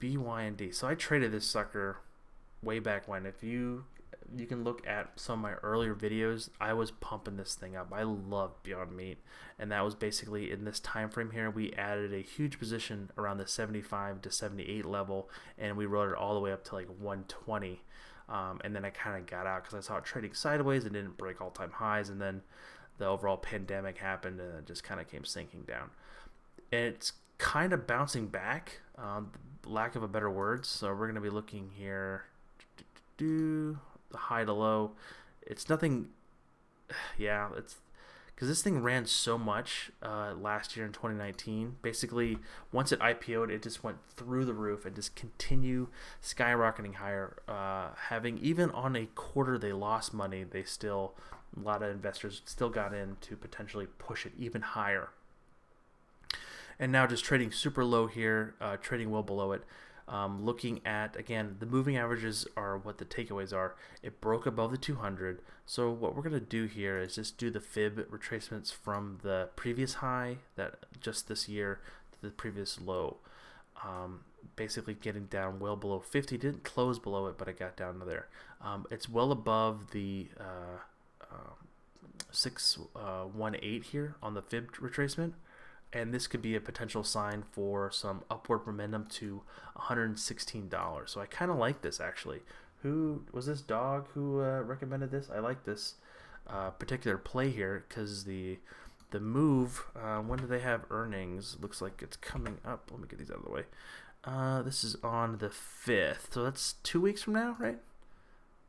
Speaker 1: BYND. So I traded this sucker way back when. If you can look at some of my earlier videos, I was pumping this thing up. I love Beyond Meat, and that was basically in this time frame here. We added a huge position around the 75 to 78 level, and we rode it all the way up to like 120. And then I kind of got out because I saw it trading sideways and didn't break all-time highs, and then the overall pandemic happened and it just kind of came sinking down. And it's kind of bouncing back, lack of a better word. So we're going to be looking here. The high to low. It's nothing. Yeah, it's because this thing ran so much last year in 2019. Basically, once it IPO'd, it just went through the roof and just continue skyrocketing higher. Having even on a quarter they lost money, they still, a lot of investors still got in to potentially push it even higher. And now just trading super low here, trading well below it. Looking at, again, the moving averages are what the takeaways are. It broke above the 200. So what we're going to do here is just do the fib retracements from the previous high that just this year to the previous low. Basically getting down well below 50. Didn't close below it, but it got down to there. It's well above the 618 here on the fib retracement. And this could be a potential sign for some upward momentum to $116. So I kind of like this, actually. Who was this dog who recommended this? I like this particular play here because the move, when do they have earnings? Looks like it's coming up. Let me get these out of the way. This is on the 5th. So that's 2 weeks from now, right?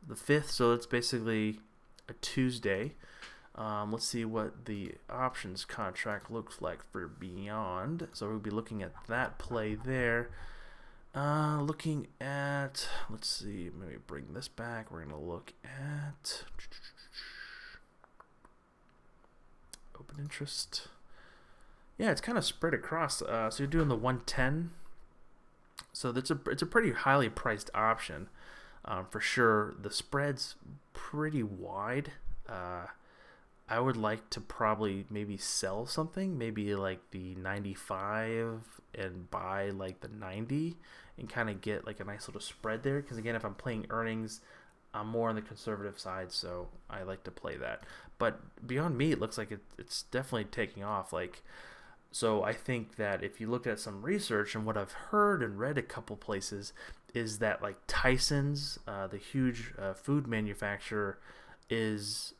Speaker 1: The 5th. So it's basically a Tuesday. Let's see what the options contract looks like for Beyond. So we'll be looking at that play there. Looking at, let's see, maybe bring this back. We're going to look at open interest. Yeah, it's kind of spread across. So you're doing the 110. So it's a pretty highly priced option. For sure, the spread's pretty wide. I would like to probably maybe sell something, maybe like the 95 and buy like the 90 and kind of get like a nice little spread there. Because again, if I'm playing earnings, I'm more on the conservative side, so I like to play that. But Beyond Meat looks like it's definitely taking off. Like, so I think that if you look at some research and what I've heard and read a couple places is that like Tyson's, the huge food manufacturer, is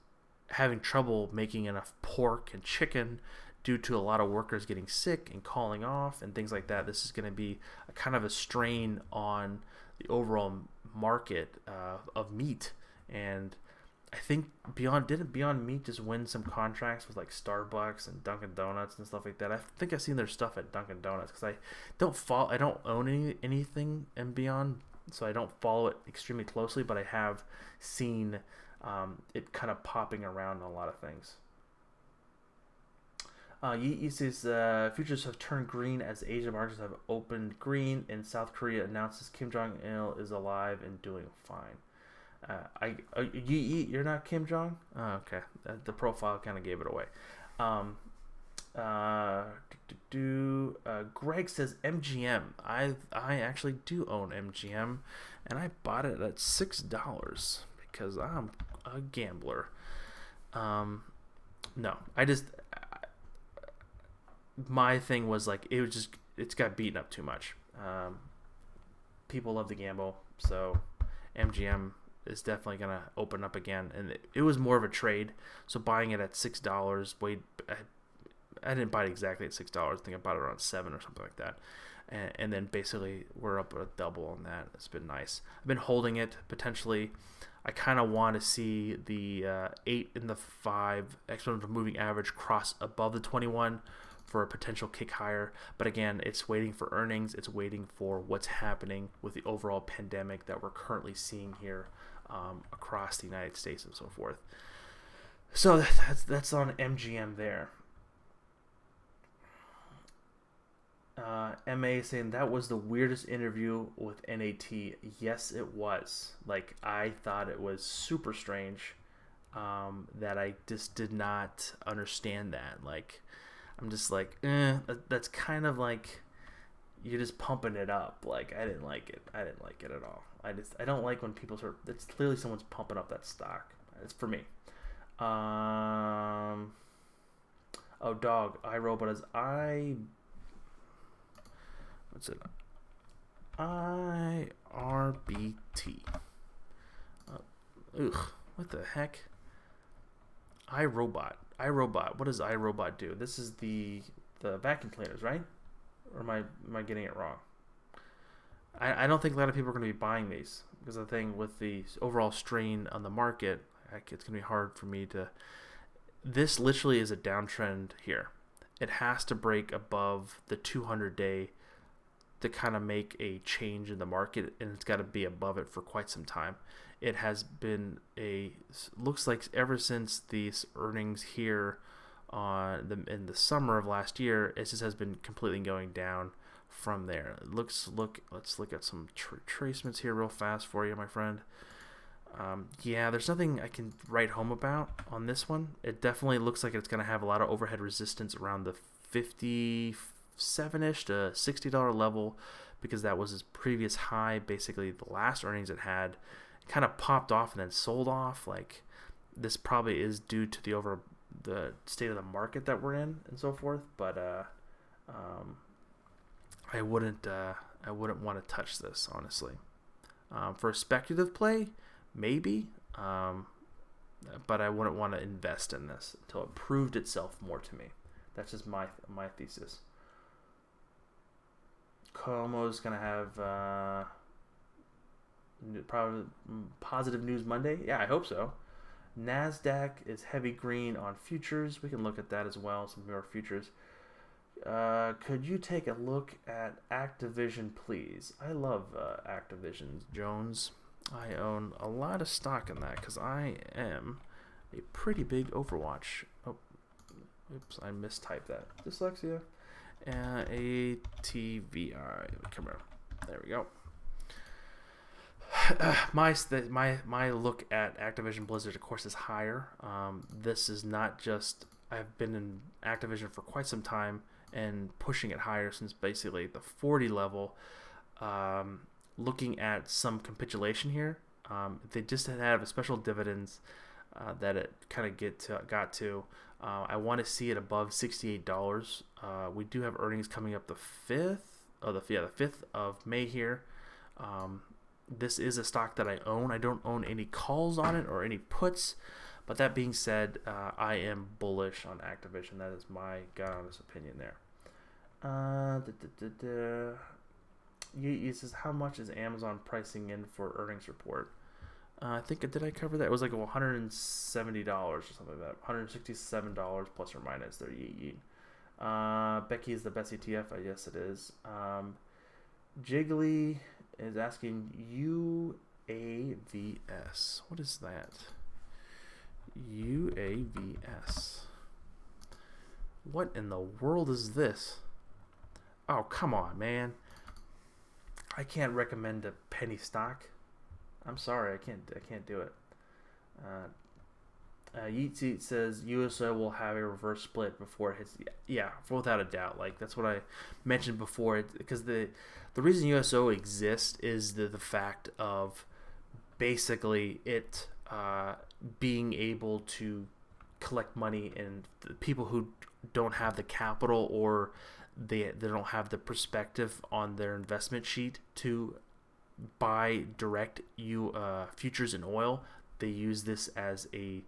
Speaker 1: having trouble making enough pork and chicken due to a lot of workers getting sick and calling off and things like that. This is going to be a kind of a strain on the overall market of meat. And I think didn't Beyond Meat just win some contracts with like Starbucks and Dunkin' Donuts and stuff like that? I think I've seen their stuff at Dunkin' Donuts because I don't own anything in Beyond, so I don't follow it extremely closely, but I have seen it kind of popping around in a lot of things. Yi says futures have turned green as Asian markets have opened green, and South Korea announces Kim Jong-il is alive and doing fine. You're not Kim Jong? Oh, okay. The profile kind of gave it away. Greg says MGM. I actually do own MGM, and I bought it at $6 because I'm a gambler. No, my thing was like it's got beaten up too much. People love to gamble, so MGM is definitely gonna open up again, and it was more of a trade. So buying it at $6, I didn't buy it exactly at $6. I think I bought it around $7 or something like that, and then basically we're up a double on that. It's been nice. I've been holding it. Potentially, I kind of want to see the 8 and the 5 exponential moving average cross above the 21 for a potential kick higher. But again, it's waiting for earnings. It's waiting for what's happening with the overall pandemic that we're currently seeing here across the United States and so forth. So that's on MGM there. MA saying that was the weirdest interview with NAT. Yes, it was. Like, I thought it was super strange that I just did not understand that. Like, I'm just like, that's kind of like you're just pumping it up. Like, I didn't like it. I didn't like it at all. I don't like when people it's clearly someone's pumping up that stock. It's for me. Oh, dog, iRobot is what's it? IRBT. What the heck? iRobot. What does iRobot do? This is the vacuum cleaners, right? Or am I getting it wrong? I don't think a lot of people are going to be buying these because the thing with the overall strain on the market, it's going to be hard for me to. This literally is a downtrend here. It has to break above the 200-day to kind of make a change in the market, and it's got to be above it for quite some time. It has been looks like ever since these earnings here in the summer of last year, it just has been completely going down from there. Let's look at some tracements here real fast for you, my friend. Yeah, there's nothing I can write home about on this one. It definitely looks like it's going to have a lot of overhead resistance around the 57-ish to $60 level, because that was its previous high. Basically, the last earnings it had kind of popped off and then sold off. Like, this probably is due to the state of the market that we're in and so forth. But I wouldn't want to touch this, honestly. For a speculative play, maybe, but I wouldn't want to invest in this until it proved itself more to me. That's just my thesis. Como's gonna have probably positive news Monday. Yeah, I hope so. Nasdaq is heavy green on futures. We can look at that as well. Some more futures. Could you take a look at Activision, please? I love Activision, Jones. I own a lot of stock in that because I am a pretty big Overwatch. Oh, oops, I mistyped that. Dyslexia. ATVI. Come here. There we go. My look at Activision Blizzard, of course, is higher. This is not just. I've been in Activision for quite some time and pushing it higher since basically the 40 level. Looking at some capitulation here, they just have a special dividends that it kind of got to. I want to see it above $68. We do have earnings coming up the 5th of May here. This is a stock that I own. I don't own any calls on it or any puts. But that being said, I am bullish on Activision. That is my honest opinion there. He says, how much is Amazon pricing in for earnings report? I think, did I cover that? It was like $170 or something like that. $167 plus or minus. There, Becky is the best ETF. I guess it is. Jiggly is asking UAVS. What is that? UAVS. What in the world is this? Oh, come on, man. I can't recommend a penny stock. I'm sorry, I can't do it. Yeet says USO will have a reverse split before it hits. Yeah, without a doubt. Like that's what I mentioned before. Because the reason USO exists is the fact of basically it being able to collect money, and the people who don't have the capital or they don't have the perspective on their investment sheet to buy direct futures in oil, they use this as a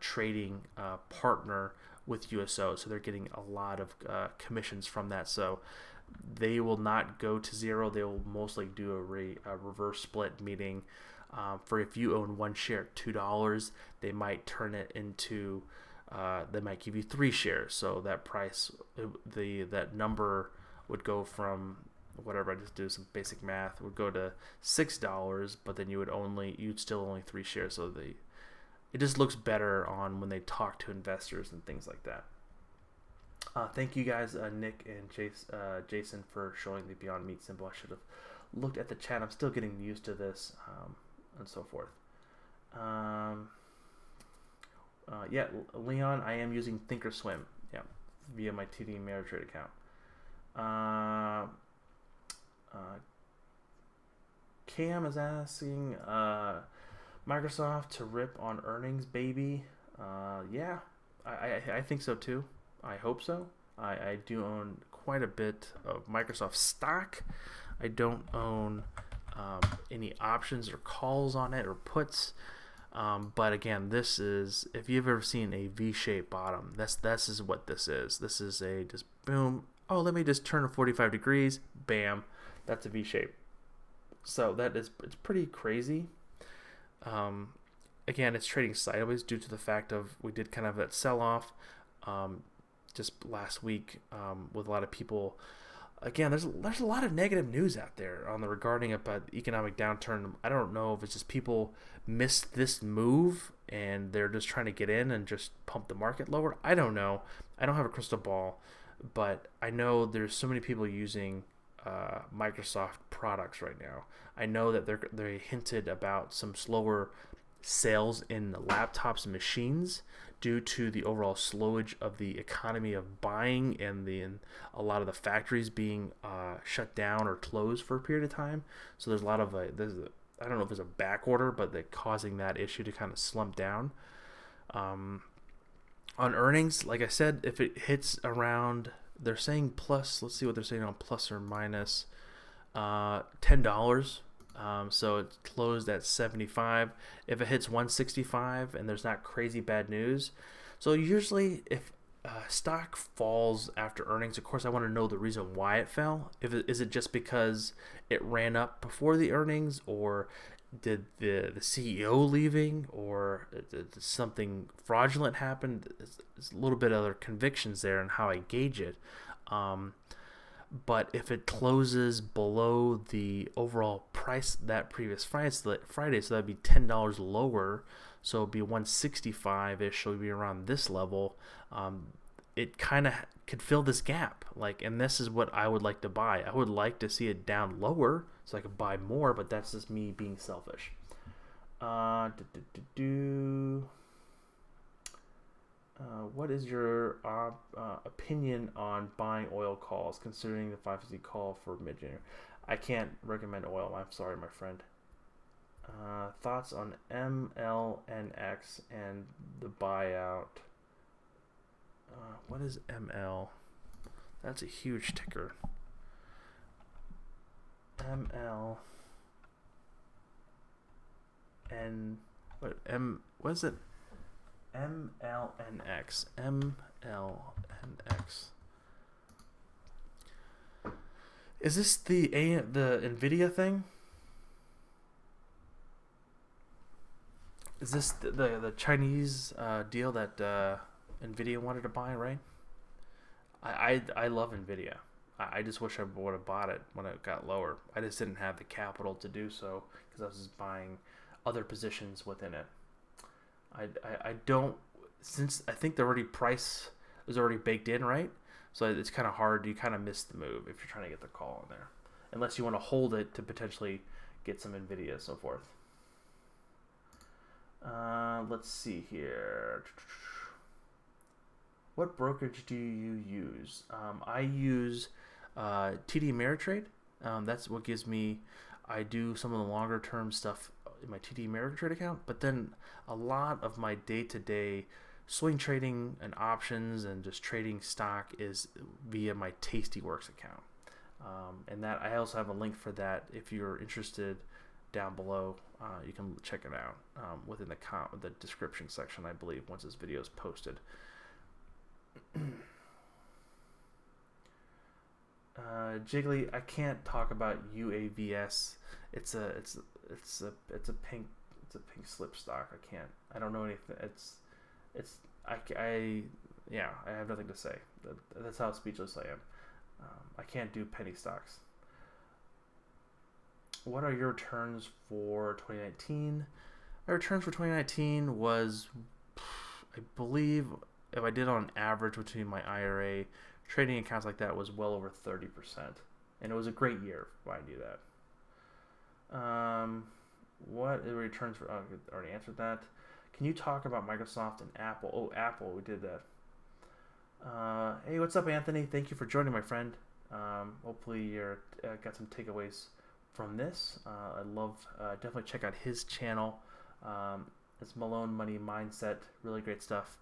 Speaker 1: trading partner with USO, so they're getting a lot of commissions from that. So they will not go to zero. They will mostly do a reverse split, meaning for if you own one share at $2, they might turn it into they might give you 3 shares. So that price, that number would go from whatever, I just do some basic math, would go to $6, but then you'd still only 3 shares. So it just looks better on when they talk to investors and things like that. Thank you guys, Nick and Jason, for showing the Beyond Meat symbol. I should have looked at the chat. I'm still getting used to this and so forth. Yeah, Leon, I am using Thinkorswim. Yeah, via my TD Ameritrade account. Cam is asking Microsoft to rip on earnings, baby. Yeah, I think so too. I hope so. I do own quite a bit of Microsoft stock. I don't own any options or calls on it or puts. But again, this is, if you've ever seen a V-shaped bottom, this is what this is. This is a just boom. Oh, let me just turn to 45 degrees. Bam. That's a V-shape. So it's pretty crazy. Again, it's trading sideways due to the fact of we did kind of that sell-off just last week with a lot of people. Again, there's a lot of negative news out there on the regarding about the economic downturn. I don't know if it's just people missed this move and they're just trying to get in and just pump the market lower. I don't know. I don't have a crystal ball, but I know there's so many people using Microsoft products right now. I know that they hinted about some slower sales in laptops and machines due to the overall slowage of the economy of buying and a lot of the factories being shut down or closed for a period of time. So there's a lot of I don't know if there's a back order, but they're causing that issue to kind of slump down. On earnings, like I said, if it hits around, they're saying plus, let's see what they're saying on plus or minus $10. So it closed at 75. If it hits 165 and there's not crazy bad news, so usually if stock falls after earnings, of course I want to know the reason why it fell. Is it just because it ran up before the earnings, or did the CEO leaving, or did something fraudulent happen? There's a little bit of other convictions there and how I gauge it. But if it closes below the overall price that previous Friday, so that'd be $10 lower, so it'd be 165-ish, so it'd be around this level. It kind of could fill this gap, and this is what I would like to buy. I would like to see it down lower so I could buy more, but that's just me being selfish. What is your opinion on buying oil calls, considering the 550 call for mid-January? I can't recommend oil. I'm sorry, my friend. Thoughts on MLNX and the buyout? What is ML? That's a huge ticker. ML and what is it? MLNX. MLNX. Is this the Nvidia thing? Is this the Chinese deal that Nvidia wanted to buy, right? I love Nvidia. I just wish I would have bought it when it got lower. I just didn't have the capital to do so because I was just buying other positions within it. I don't, since I think the price is already baked in, right? So it's kind of hard. You kind of miss the move if you're trying to get the call in there, unless you want to hold it to potentially get some Nvidia and so forth. Let's see here. What brokerage do you use? I use TD Ameritrade. That's what gives me. I do some of the longer term stuff in my TD Ameritrade account, but then a lot of my day-to-day swing trading and options and just trading stock is via my Tastyworks account. And that I also have a link for that if you're interested down below. You can check it out within the description section, I believe, once this video is posted. Jiggly, I can't talk about UAVS. It's a pink slip stock. I don't know anything. I have nothing to say. That's how speechless I am. I can't do penny stocks. What are your returns for 2019? My returns for 2019 was, I believe, if I did on average between my IRA trading accounts like that, was well over 30%, and it was a great year. I knew that. What are returns for? Oh, I already answered that. Can you talk about Microsoft and Apple? Oh, Apple, we did that. Hey, what's up, Anthony? Thank you for joining, my friend. Hopefully you got some takeaways from this. I love, definitely check out his channel. It's Malone Money Mindset. Really great stuff.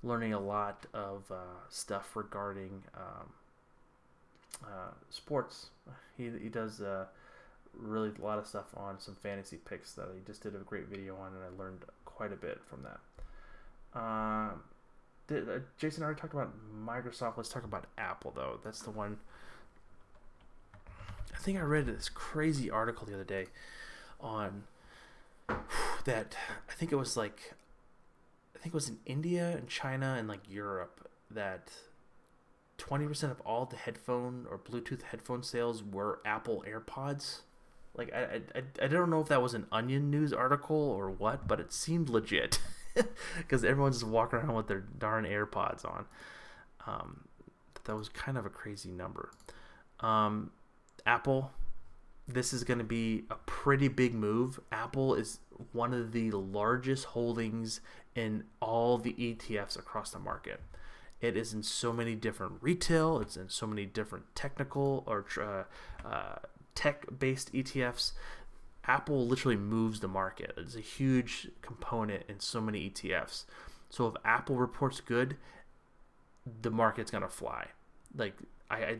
Speaker 1: Learning a lot of stuff regarding sports. He does really a lot of stuff on some fantasy picks that he just did a great video on, and I learned quite a bit from that. Jason already talked about Microsoft. Let's talk about Apple, though. That's the one. I think I read this crazy article the other day on that. I think it was in India and China and Europe that 20% of all the headphone or Bluetooth headphone sales were Apple AirPods. I don't know if that was an Onion News article or what, but it seemed legit because everyone's just walking around with their darn AirPods on. That was kind of a crazy number. Apple, this is going to be a pretty big move. Apple is one of the largest holdings in all the ETFs across the market. It is in so many different retail. It's in so many different technical or tech-based ETFs. Apple literally moves the market. It's a huge component in so many ETFs. So if Apple reports good, the market's gonna fly. I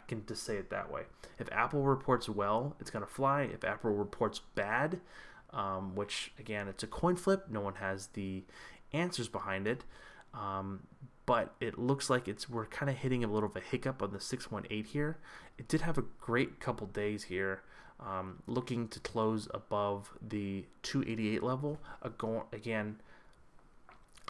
Speaker 1: can just say it that way. If Apple reports well, it's gonna fly. If Apple reports bad, which again, it's a coin flip. No one has the answers behind it. But it looks like we're kind of hitting a little of a hiccup on the 618 here. It did have a great couple days here, looking to close above the 288 level. Again,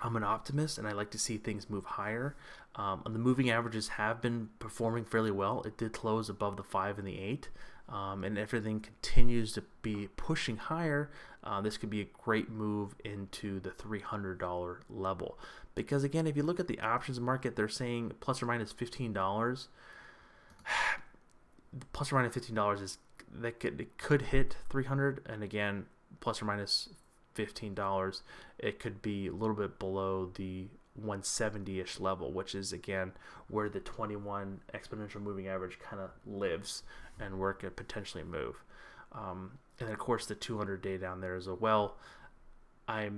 Speaker 1: I'm an optimist, and I like to see things move higher. The moving averages have been performing fairly well. It did close above the 5 and the 8, and everything continues to be pushing higher. This could be a great move into the $300 level. Because again, if you look at the options market, they're saying plus or minus $15. Plus or minus $15 is that it could hit 300, and again, plus or minus $15, it could be a little bit below the 170-ish level, which is again where the 21 exponential moving average kind of lives and where it could potentially move. And then of course the 200-day down there as well. I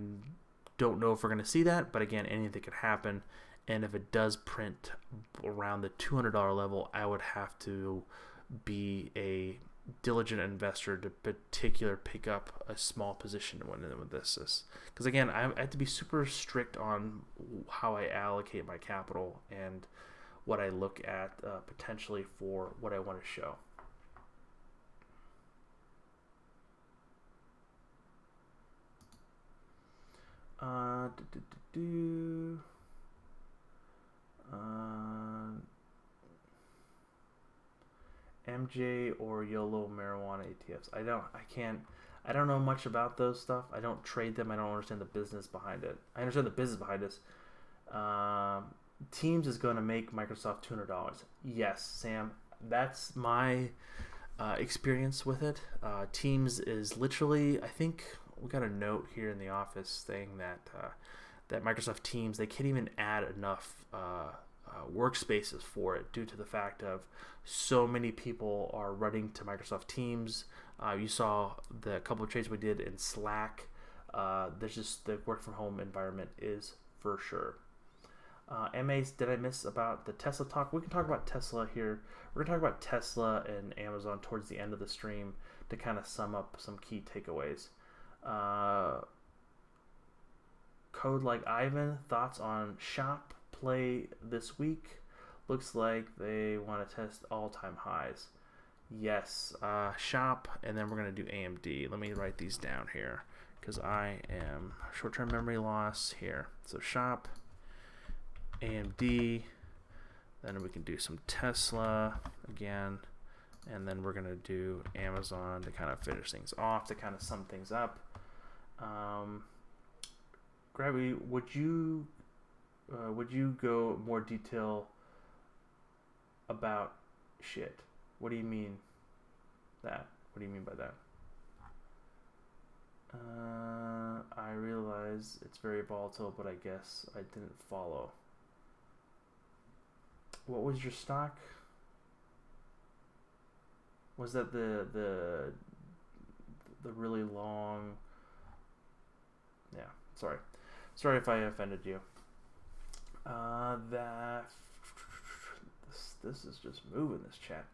Speaker 1: don't know if we're going to see that, but again, anything could happen. And if it does print around the $200 level, I would have to be a diligent investor to particular pick up a small position when this is, because again, I have to be super strict on how I allocate my capital and what I look at potentially for what I want to show. MJ or YOLO marijuana ETFs. I don't know much about those stuff. I don't trade them. I don't understand the business behind it. I understand the business behind this. Teams is going to make Microsoft $200. Yes, Sam. That's my experience with it. Teams is literally, I think we got a note here in the office saying that that Microsoft Teams, they can't even add enough workspaces for it due to the fact of so many people are running to Microsoft Teams. You saw the couple of trades we did in Slack. There's just the work from home environment is for sure. MAs, did I miss about the Tesla talk? We can talk about Tesla here. We're going to talk about Tesla and Amazon towards the end of the stream to kind of sum up some key takeaways. Code Like Ivan, thoughts on Shop play this week? Looks like they want to test all-time highs. Yes, Shop, and then we're going to do AMD. Let me write these down here because I am short-term memory loss here. So Shop, AMD, then we can do some Tesla again, and then we're going to do Amazon to kind of finish things off, to kind of sum things up. Gravity, would you go more detail about shit? What do you mean that? What do you mean by that? I realize it's very volatile, but I guess I didn't follow. What was your stock? Was that the really long? Yeah, sorry if I offended you. This is just moving, this chat.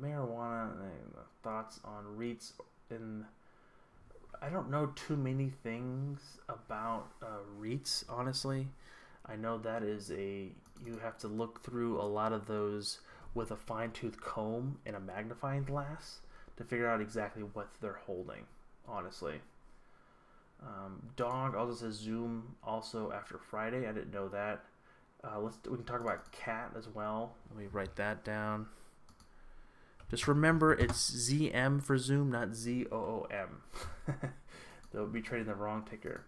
Speaker 1: Marijuana, thoughts on REITs. I don't know too many things about REITs, honestly. I know that is you have to look through a lot of those with a fine-tooth comb and a magnifying glass to figure out exactly what they're holding, honestly. Dog also says Zoom also after Friday. I didn't know that. We can talk about Cat as well. Let me write that down. Just remember, it's ZM for Zoom, not ZOOM. They'll be trading the wrong ticker.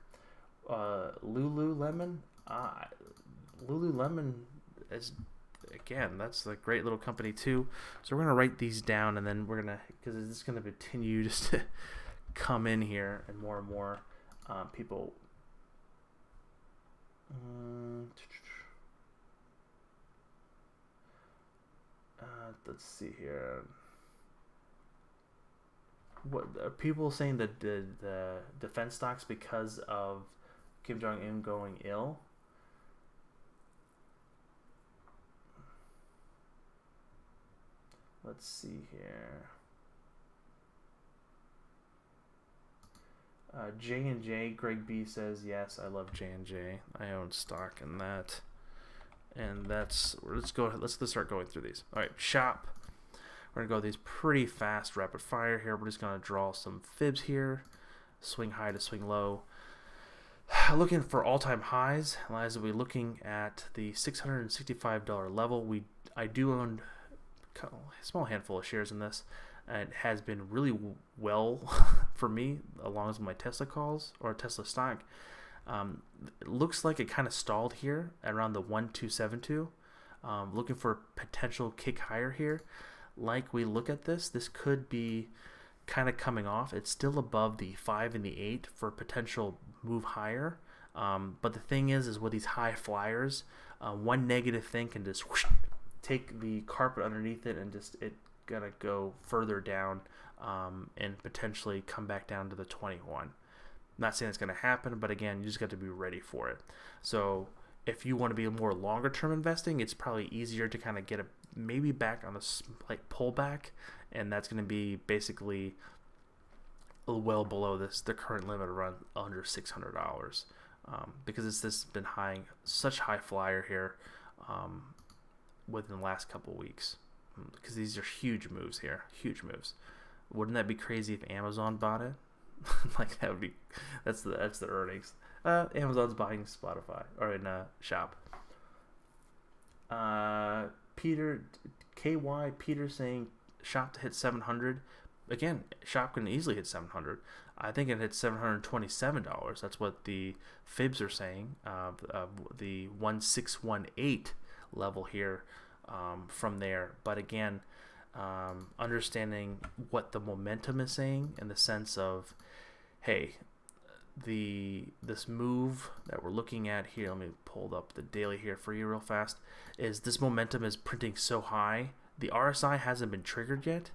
Speaker 1: Lululemon. Lululemon is, again, that's a great little company too. So we're gonna write these down, and then we're gonna, because it's gonna continue just to come in here, and more people. Let's see here. What are people saying that the defense stocks because of Kim Jong-un going ill? Let's see here. J&J, Greg B says, yes, I love J&J. I own stock in that. And let's start going through these. All right, Shop. We're going to go these pretty fast rapid fire here. We're just going to draw some fibs here. Swing high to swing low. Looking for all-time highs. As we're looking at the $665 level, I do own a small handful of shares in this. And it has been really well for me, along with my Tesla calls or Tesla stock. It looks like it kind of stalled here around the 1272. Looking for a potential kick higher here. Like we look at this could be kind of coming off. It's still above the 5 and the 8 for potential move higher. But the thing is with these high flyers, one negative thing can just whoosh, take the carpet underneath it and just gonna go further down and potentially come back down to the 21. Not saying it's gonna happen, but again, you just got to be ready for it. So if you want to be more longer term investing, it's probably easier to kind of get maybe back on a like pullback, and that's going to be basically well below the current limit around under $600 because it's been such high flyer here within the last couple weeks, because these are huge moves here, huge moves. Wouldn't that be crazy if Amazon bought it? Like that's the earnings. Amazon's buying Spotify or in Shop. Peter saying Shop to hit 700. Again, Shop can easily hit 700. I think it hit $727. That's what the fibs are saying. The 1618 level here from there. But again, understanding what the momentum is saying in the sense of, hey, this move that we're looking at here, let me pull up the daily here for you real fast, is this momentum is printing so high. The RSI hasn't been triggered yet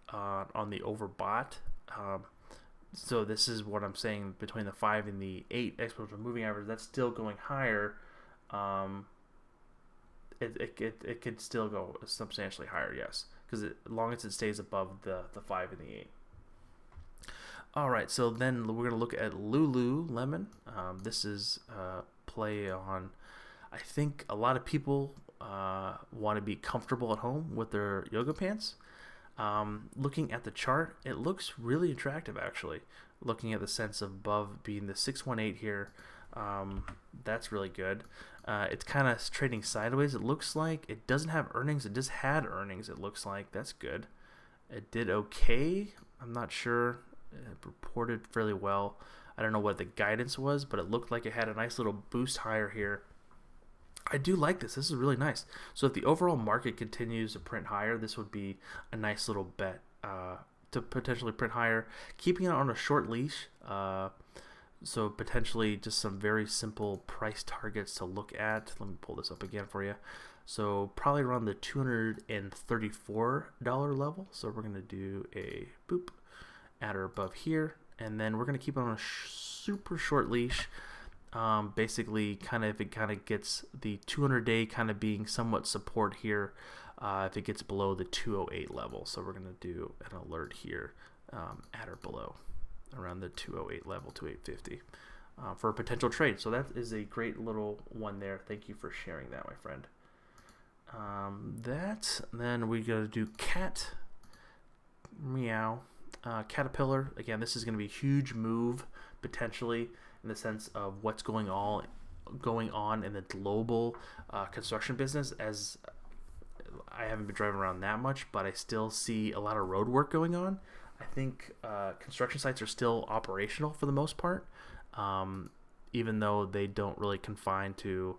Speaker 1: on the overbought. So this is what I'm saying, between the 5 and the 8 exponential moving average, that's still going higher. It could still go substantially higher, yes, because as long as it stays above the 5 and the 8. All right, so then we're going to look at Lululemon. This is play on, I think a lot of people want to be comfortable at home with their yoga pants. Looking at the chart, it looks really attractive actually. Looking at the sense of above being the 618 here, that's really good. It's kind of trading sideways. It looks like it doesn't have earnings. It just had earnings. It looks like that's good. It did okay. I'm not sure. It reported fairly well. I don't know what the guidance was, but it looked like it had a nice little boost higher here. I do like this. This is really nice. So if the overall market continues to print higher, this would be a nice little bet to potentially print higher. Keeping it on a short leash, so potentially just some very simple price targets to look at. Let me pull this up again for you. So probably around the $234 level. So we're going to do a boop at or above here, and then we're going to keep it on a super short leash. Basically, kind of if it kind of gets the 200-day kind of being somewhat support here, if it gets below the 208 level. So we're going to do an alert here at or below around the 208 level, 2850 for a potential trade. So that is a great little one there. Thank you for sharing that, my friend. Then we got to do cat meow. Caterpillar, again, this is going to be a huge move potentially in the sense of what's going on in the global construction business. As I haven't been driving around that much, but I still see a lot of road work going on. I think construction sites are still operational for the most part, even though they don't really confine to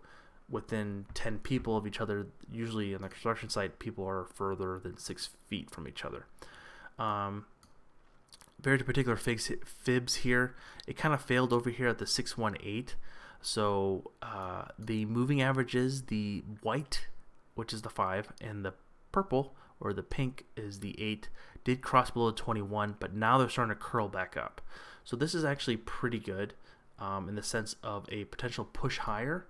Speaker 1: within 10 people of each other. Usually in the construction site, people are further than 6 feet from each other. Very particular fibs here. It kind of failed over here at the 618. So the moving average is the white, which is the 5, and the purple or the pink is the 8. Did cross below 21, but now they're starting to curl back up. So this is actually pretty good in the sense of a potential push higher.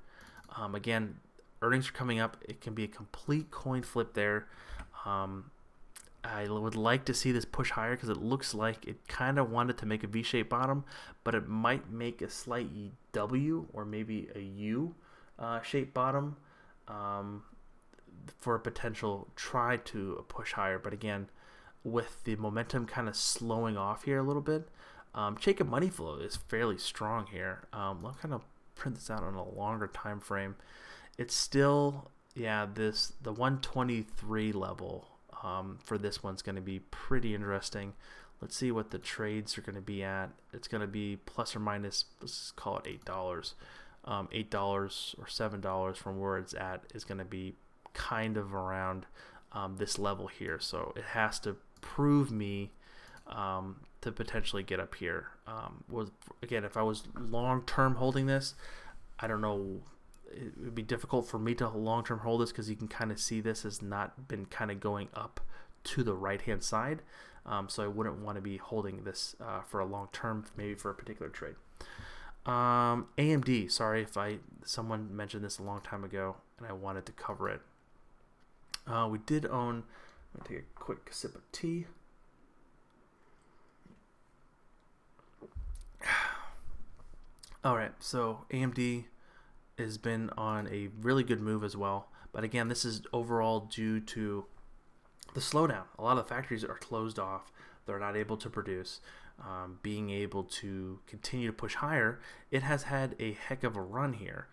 Speaker 1: Again, earnings are coming up. It can be a complete coin flip there. I would like to see this push higher because it looks like it kind of wanted to make a V-shaped bottom, but it might make a slight W or maybe a U shaped bottom for a potential try to push higher. But again, with the momentum kind of slowing off here a little bit. Jacob money flow is fairly strong here. I'll kind of print this out on a longer time frame. It's still, yeah, the 123 level for this one's going to be pretty interesting. Let's see what the trades are going to be at. It's going to be plus or minus, let's call it $8. $8 or $7 from where it's at is going to be kind of around this level here. So it has to prove me to potentially get up here. Again, if I was long-term holding this, I don't know, it would be difficult for me to long-term hold this because you can kind of see this has not been kind of going up to the right-hand side. So I wouldn't want to be holding this for a long term, maybe for a particular trade. AMD, sorry if someone mentioned this a long time ago and I wanted to cover it. We did own, I'm going to take a quick sip of tea. All right, so AMD has been on a really good move as well. But again, this is overall due to the slowdown. A lot of the factories are closed off. They're not able to produce. Being able to continue to push higher, it has had a heck of a run here.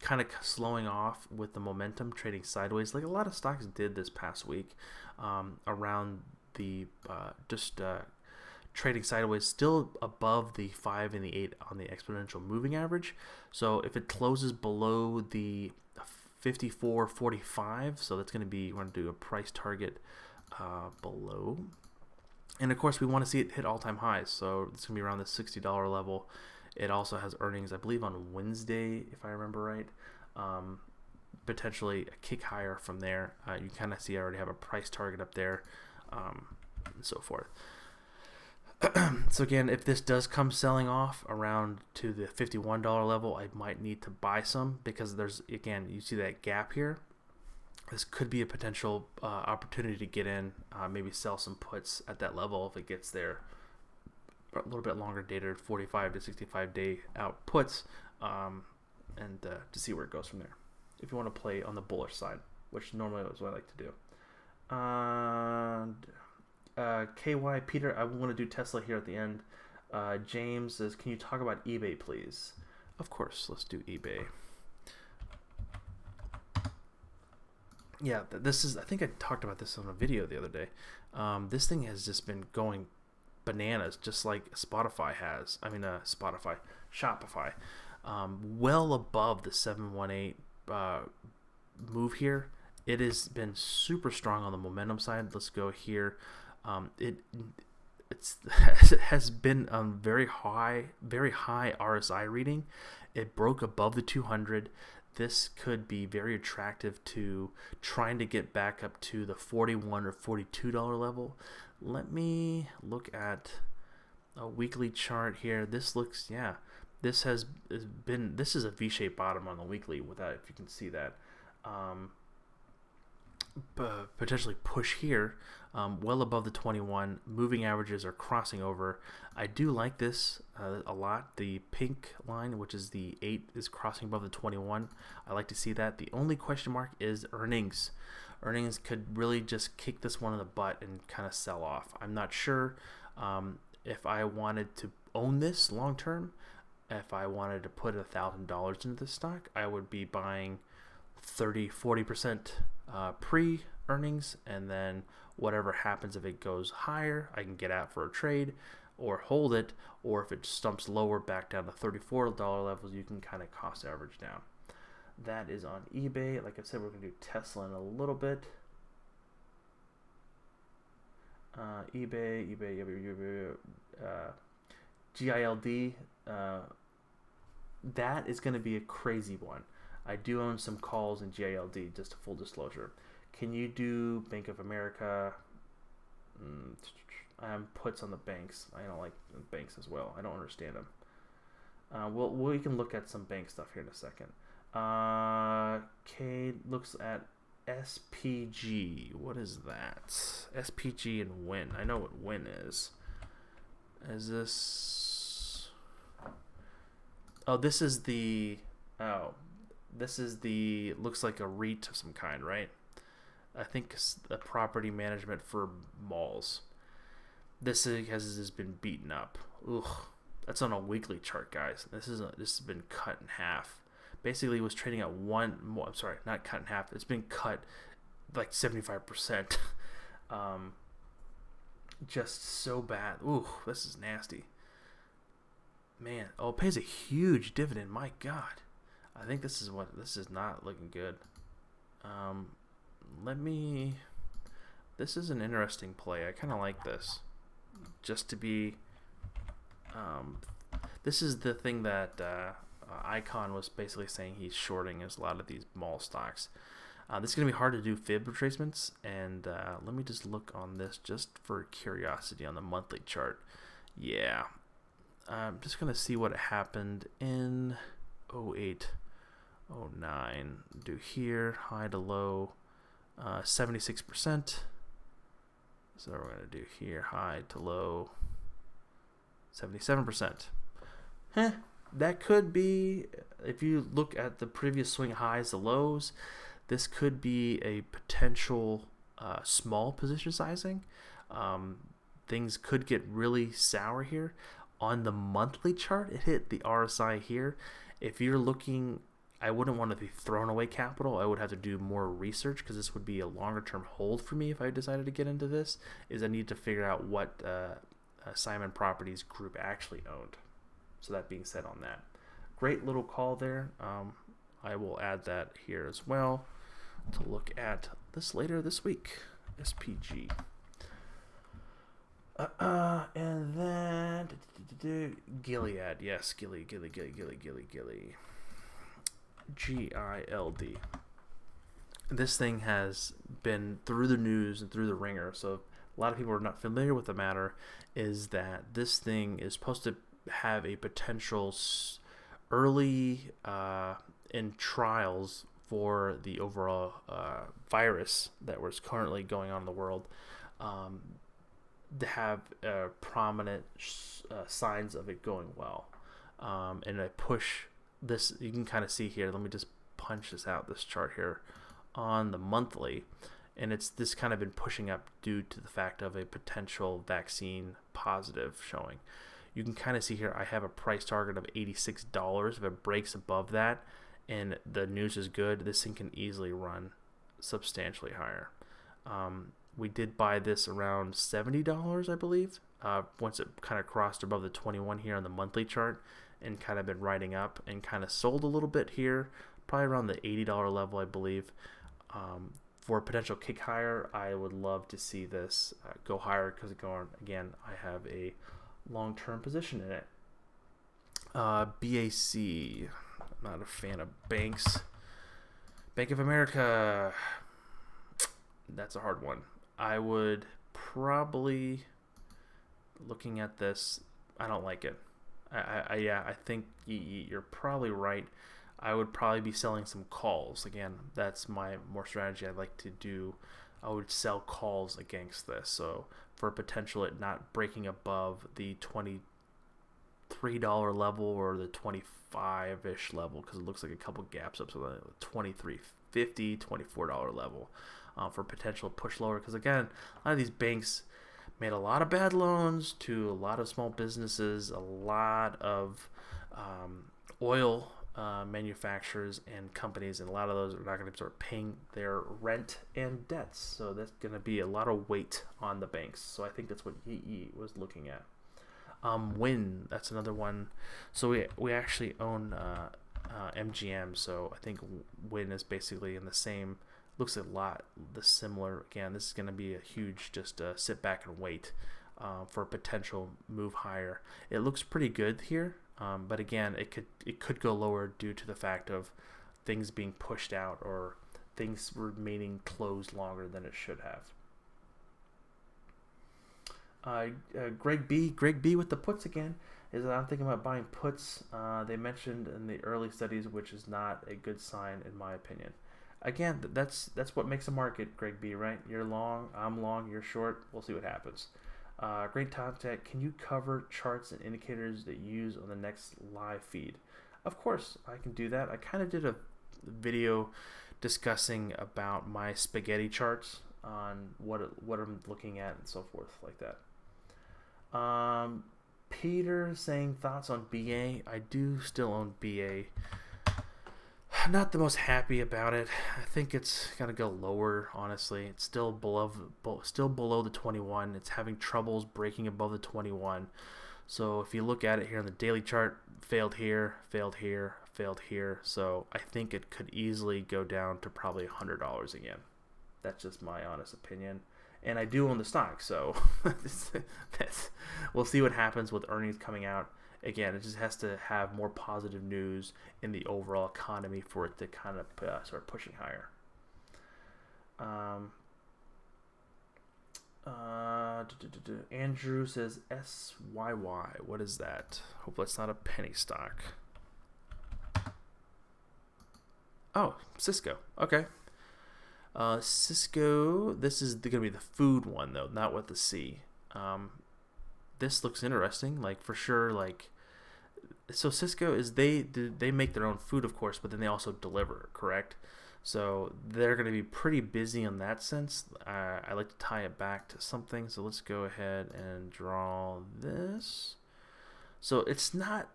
Speaker 1: Kind of slowing off with the momentum, trading sideways like a lot of stocks did this past week. Around the trading sideways, still above the 5 and the 8 on the exponential moving average. So if it closes below the 54.45, so that's going to be, we're going to do a price target below, and of course we want to see it hit all-time highs, so it's going to be around the $60 level. It also has earnings, I believe, on Wednesday, if I remember right. Potentially a kick higher from there. You kind of see I already have a price target up there, and so forth. So again, if this does come selling off around to the $51 level, I might need to buy some because there's, again, you see that gap here. This could be a potential opportunity to get in, maybe sell some puts at that level if it gets there. A little bit longer dated, 45 to 65 day out puts, and to see where it goes from there. If you want to play on the bullish side, which normally is what I like to do. And KY Peter, I want to do Tesla here at the end. James says, can you talk about eBay, please? Of course, let's do eBay. Yeah, this is, I think I talked about this on a video the other day. This thing has just been going bananas, just like Shopify. Well above the 718 move here. It has been super strong on the momentum side. Let's go here. It has been very high RSI reading. It broke above the 200. This could be very attractive to trying to get back up to the $41 or $42 level. Let me look at a weekly chart here. This looks, yeah, this is a V-shaped bottom on the weekly, without, if you can see that. Potentially push here, well above the 21. Moving averages are crossing over. I do like this a lot. The pink line, which is the 8, is crossing above the 21. I like to see that. The only question mark is earnings. Earnings could really just kick this one in the butt and kind of sell off. I'm not sure if I wanted to own this long term. If I wanted to put $1,000 into this stock, I would be buying 30-40% pre-earnings, and then whatever happens, if it goes higher, I can get out for a trade or hold it, or if it stumps lower back down to $34 levels, you can kind of cost average down. That is on eBay. Like I said, we're going to do Tesla in a little bit. eBay, GILD. That is going to be a crazy one. I do own some calls in GILD, just a full disclosure. Can you do Bank of America? I have puts on the banks. I don't like banks as well. I don't understand them. We can look at some bank stuff here in a second. K looks at SPG. What is that? SPG and WIN. I know what WIN is. Is this... Oh, this is the... Oh, this is the... Looks like a REIT of some kind, right? I think the property management for malls. This has been beaten up. Ugh, that's on a weekly chart, guys. This has been cut in half. Basically, it was trading at one. Well, I'm sorry, not cut in half. It's been cut like 75%. Just so bad. Ooh, this is nasty. Man, oh, it pays a huge dividend. My God, I think this is not looking good. This is an interesting play. I kind of like this. Just to be, this is the thing that Icon was basically saying he's shorting is a lot of these mall stocks. This is going to be hard to do fib retracements, and let me just look on this just for curiosity on the monthly chart. Yeah, I'm just going to see what happened in 08, 09. Do here, high to low, 76%. So we're going to do here, high to low, 77%. That could be, if you look at the previous swing highs, the lows, this could be a potential small position sizing. Things could get really sour here. On the monthly chart, it hit the RSI here. If you're looking, I wouldn't want to be throwing away capital. I would have to do more research because this would be a longer term hold for me if I decided to get into this. I need to figure out what Simon Properties Group actually owned. So that being said on that. Great little call there. I will add that here as well to look at this later this week. SPG. And then Gilead. Yes, Gilead. GILD. This thing has been through the news and through the ringer, so a lot of people are not familiar with the matter, is that this thing is supposed to have a potential early in trials for the overall virus that was currently going on in the world, to have prominent signs of it going well, and I push this. You can kind of see here. Let me just punch this out, this chart here on the monthly, and it's this kind of been pushing up due to the fact of a potential vaccine positive showing. You can kind of see here I have a price target of $86. If it breaks above that and the news is good, this thing can easily run substantially higher. We did buy this around $70, I believe, once it kind of crossed above the 21 here on the monthly chart and kind of been riding up and kind of sold a little bit here, probably around the $80 level, I believe. For a potential kick higher, I would love to see this go higher because, again, I have a long-term position in it. BAC, I'm not a fan of banks. Bank of America, that's a hard one. I would probably, looking at this, I don't like it. I think you're probably right. I would probably be selling some calls. Again, that's my more strategy I'd like to do. I would sell calls against this. So for potential it not breaking above the $23 level or the 25-ish level, because it looks like a couple gaps up to the $23.50, $24 level, for potential push lower. Because again, a lot of these banks made a lot of bad loans to a lot of small businesses, a lot of oil manufacturers and companies, and a lot of those are not going to start paying their rent and debts. So that's going to be a lot of weight on the banks. So I think that's what he was looking at. Win, that's another one. So we actually own MGM. So I think Win is basically in the same. Looks a lot the similar. Again, this is going to be a huge just sit back and wait for a potential move higher. It looks pretty good here, but again, it could go lower due to the fact of things being pushed out or things remaining closed longer than it should have. Greg B with the puts again. I'm thinking about buying puts. They mentioned in the early studies, which is not a good sign in my opinion. Again, that's what makes a market, Greg B, right? You're long, I'm long, you're short. We'll see what happens. Great contact. Can you cover charts and indicators that you use on the next live feed? Of course, I can do that. I kind of did a video discussing about my spaghetti charts on what I'm looking at and so forth like that. Peter saying thoughts on BA. I do still own BA. Not the most happy about it. I think it's gonna go lower. Honestly, it's still below the 21. It's having troubles breaking above the 21. So if you look at it here on the daily chart, failed here, failed here, failed here. So I think it could easily go down to probably $100 again. That's just my honest opinion. And I do own the stock, so we'll see what happens with earnings coming out. Again, it just has to have more positive news in the overall economy for it to kind of start pushing higher. Andrew says SYY. What is that? Hope that's not a penny stock. Oh, Cisco. Okay. Cisco, this is going to be the food one, though, not with the C. This looks interesting, like, for sure, like, so Cisco is, they make their own food, of course, but then they also deliver, correct? So they're going to be pretty busy in that sense. I like to tie it back to something, so let's go ahead and draw this. So it's not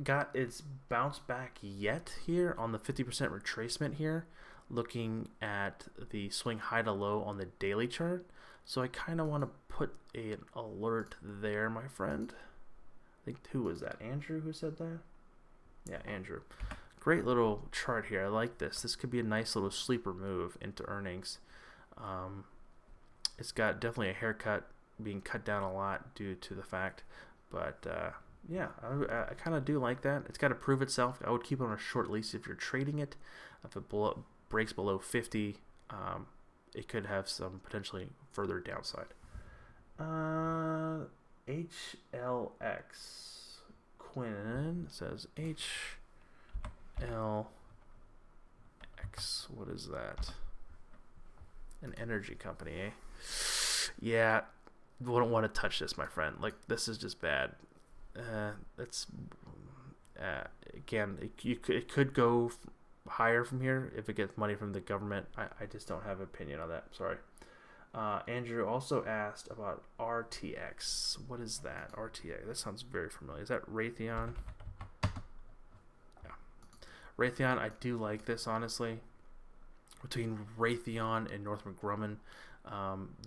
Speaker 1: got its bounce back yet here on the 50% retracement here, looking at the swing high to low on the daily chart. So I kind of want to put an alert there, my friend. I think, who was that? Andrew who said that? Yeah, Andrew. Great little chart here. I like this. This could be a nice little sleeper move into earnings. It's got definitely a haircut, being cut down a lot due to the fact. But yeah, I kind of do like that. It's got to prove itself. I would keep it on a short leash if you're trading it. If it breaks below 50, it could have some potentially further downside. HLX Quinn says HLX. What is that? An energy company, eh? Yeah, wouldn't want to touch this, my friend. Like, this is just bad. It's again, it could go higher from here if it gets money from the government. I just don't have an opinion on that. Sorry. Andrew also asked about RTX. What is that? RTX. That sounds very familiar. Is that Raytheon? Yeah. Raytheon, I do like this, honestly. Between Raytheon and Northrop Grumman,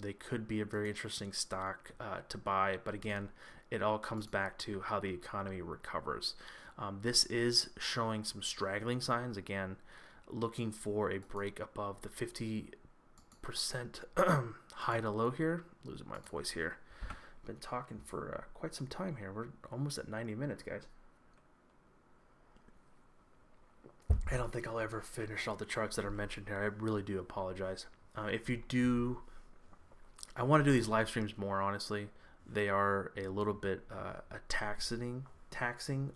Speaker 1: they could be a very interesting stock to buy. But again, it all comes back to how the economy recovers. This is showing some straggling signs. Again, looking for a break above the 50% high to low here. Losing my voice here. Been talking for quite some time here. We're almost at 90 minutes, guys. I don't think I'll ever finish all the charts that are mentioned here. I really do apologize. If you do, I want to do these live streams more, honestly. They are a little bit taxing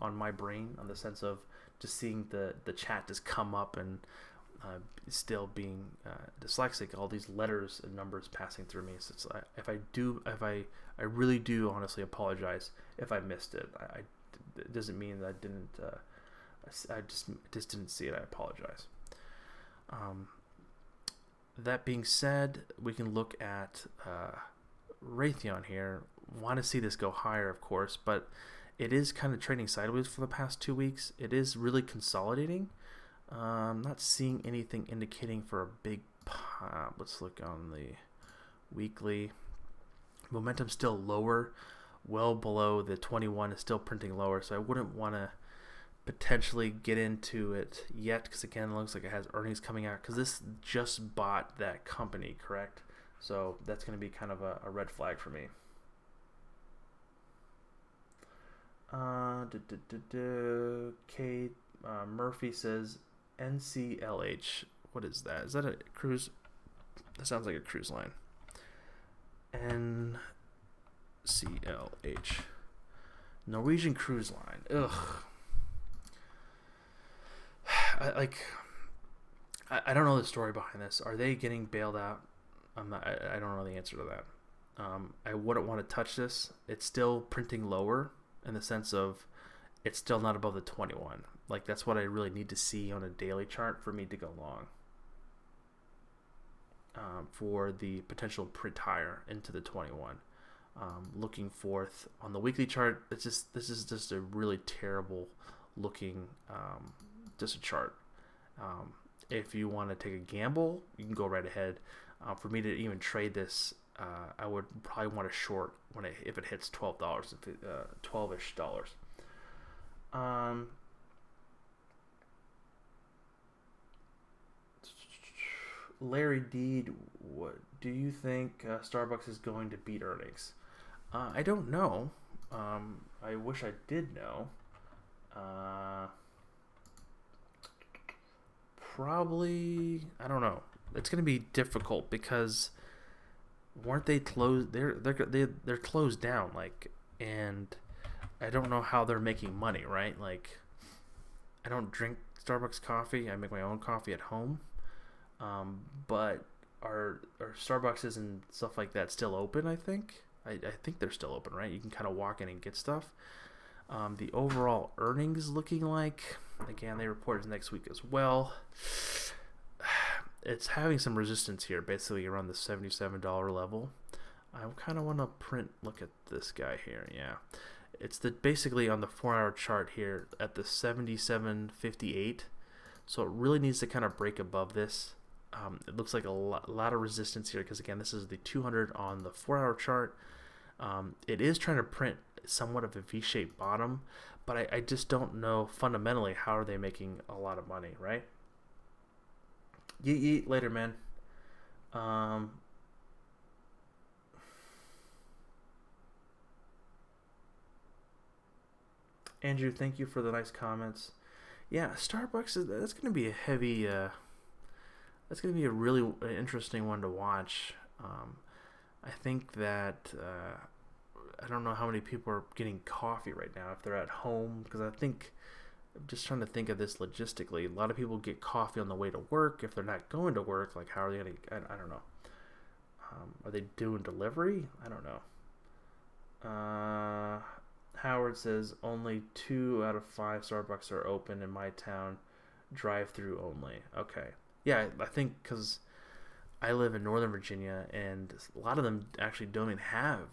Speaker 1: on my brain, on the sense of just seeing the chat just come up and still being dyslexic, all these letters and numbers passing through me. So it's, I really do honestly apologize if I missed it. It doesn't mean that I didn't. I just didn't see it. I apologize. That being said, we can look at Raytheon here. Want to see this go higher, of course, but it is kind of trading sideways for the past 2 weeks. It is really consolidating. I'm not seeing anything indicating for a big pop. Let's look on the weekly. Momentum still lower, well below the 21 is still printing lower, so I wouldn't want to potentially get into it yet, because again, it looks like it has earnings coming out, because this just bought that company, correct? So that's going to be kind of a red flag for me. Kate Murphy says NCLH. What is that? Is that a cruise? That sounds like a cruise line. NCLH. Norwegian Cruise Line. Ugh. I don't know the story behind this. Are they getting bailed out? I don't know the answer to that. I wouldn't want to touch this. It's still printing lower in the sense of it's still not above the 21. Like, that's what I really need to see on a daily chart for me to go long. for the potential print higher into the 21. Looking forth on the weekly chart, this is just a really terrible looking just a chart. If you want to take a gamble, you can go right ahead. For me to even trade this, I would probably want to short if it hits $12, $12-ish. Larry Deed, what do you think Starbucks is going to beat earnings? I don't know. I wish I did know. Probably, I don't know. It's going to be difficult because weren't they closed? They're closed down, like, and I don't know how they're making money, right? Like, I don't drink Starbucks coffee. I make my own coffee at home. But are Starbucks and stuff like that still open? I think think they're still open, right? You can kind of walk in and get stuff. The overall earnings looking like, again, they reported next week as well. It's having some resistance here, basically around the $77 level. I kind of want to look at this guy here. Yeah, it's basically on the 4-hour chart here at the 77.58. So it really needs to kind of break above this. It looks like a lot of resistance here because, again, this is the 200 on the 4-hour chart. It is trying to print somewhat of a V-shaped bottom, but I just don't know fundamentally how are they making a lot of money, right? Yeet later, man. Andrew, thank you for the nice comments. Yeah, Starbucks, that's going to be a heavy... that's going to be a really interesting one to watch. I think that I don't know how many people are getting coffee right now if they're at home, because I think I'm just trying to think of this logistically. A lot of people get coffee on the way to work. If they're not going to work, like, how are they going to? I don't know. Are they doing delivery? I don't know. Howard says only 2 out of 5 Starbucks are open in my town. Drive-through only. Okay. Yeah, I think because I live in Northern Virginia, and a lot of them actually don't even have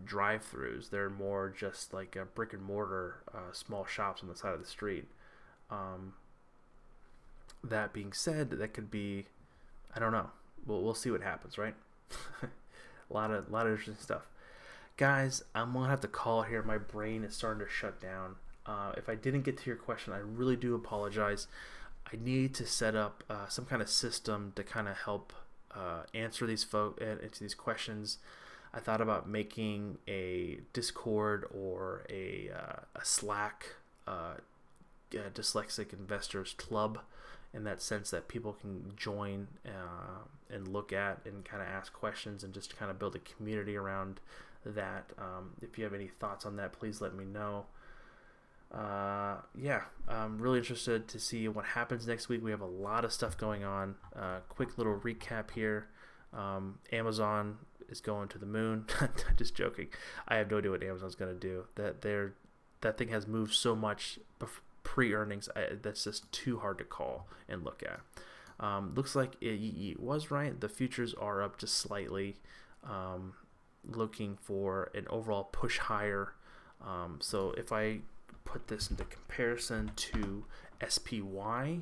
Speaker 1: drive-throughs. They're more just like a brick and mortar small shops on the side of the street. That being said, that could be, I don't know. We'll see what happens, right? a lot of interesting stuff, guys. I'm gonna have to call it here. My brain is starting to shut down. If I didn't get to your question, I really do apologize. I need to set up some kind of system to kind of help answer these questions. I thought about making a Discord or a Slack dyslexic investors club, in that sense that people can join and look at and kind of ask questions and just kind of build a community around that. If you have any thoughts on that, please let me know. Yeah, I'm really interested to see what happens next week. We have a lot of stuff going on. Quick little recap here. Amazon is going to the moon. Just joking. I have no idea what Amazon's going to do. That thing has moved so much pre-earnings. That's just too hard to call and look at. Looks like it was right. The futures are up just slightly. Looking for an overall push higher. So if I put this into comparison to SPY,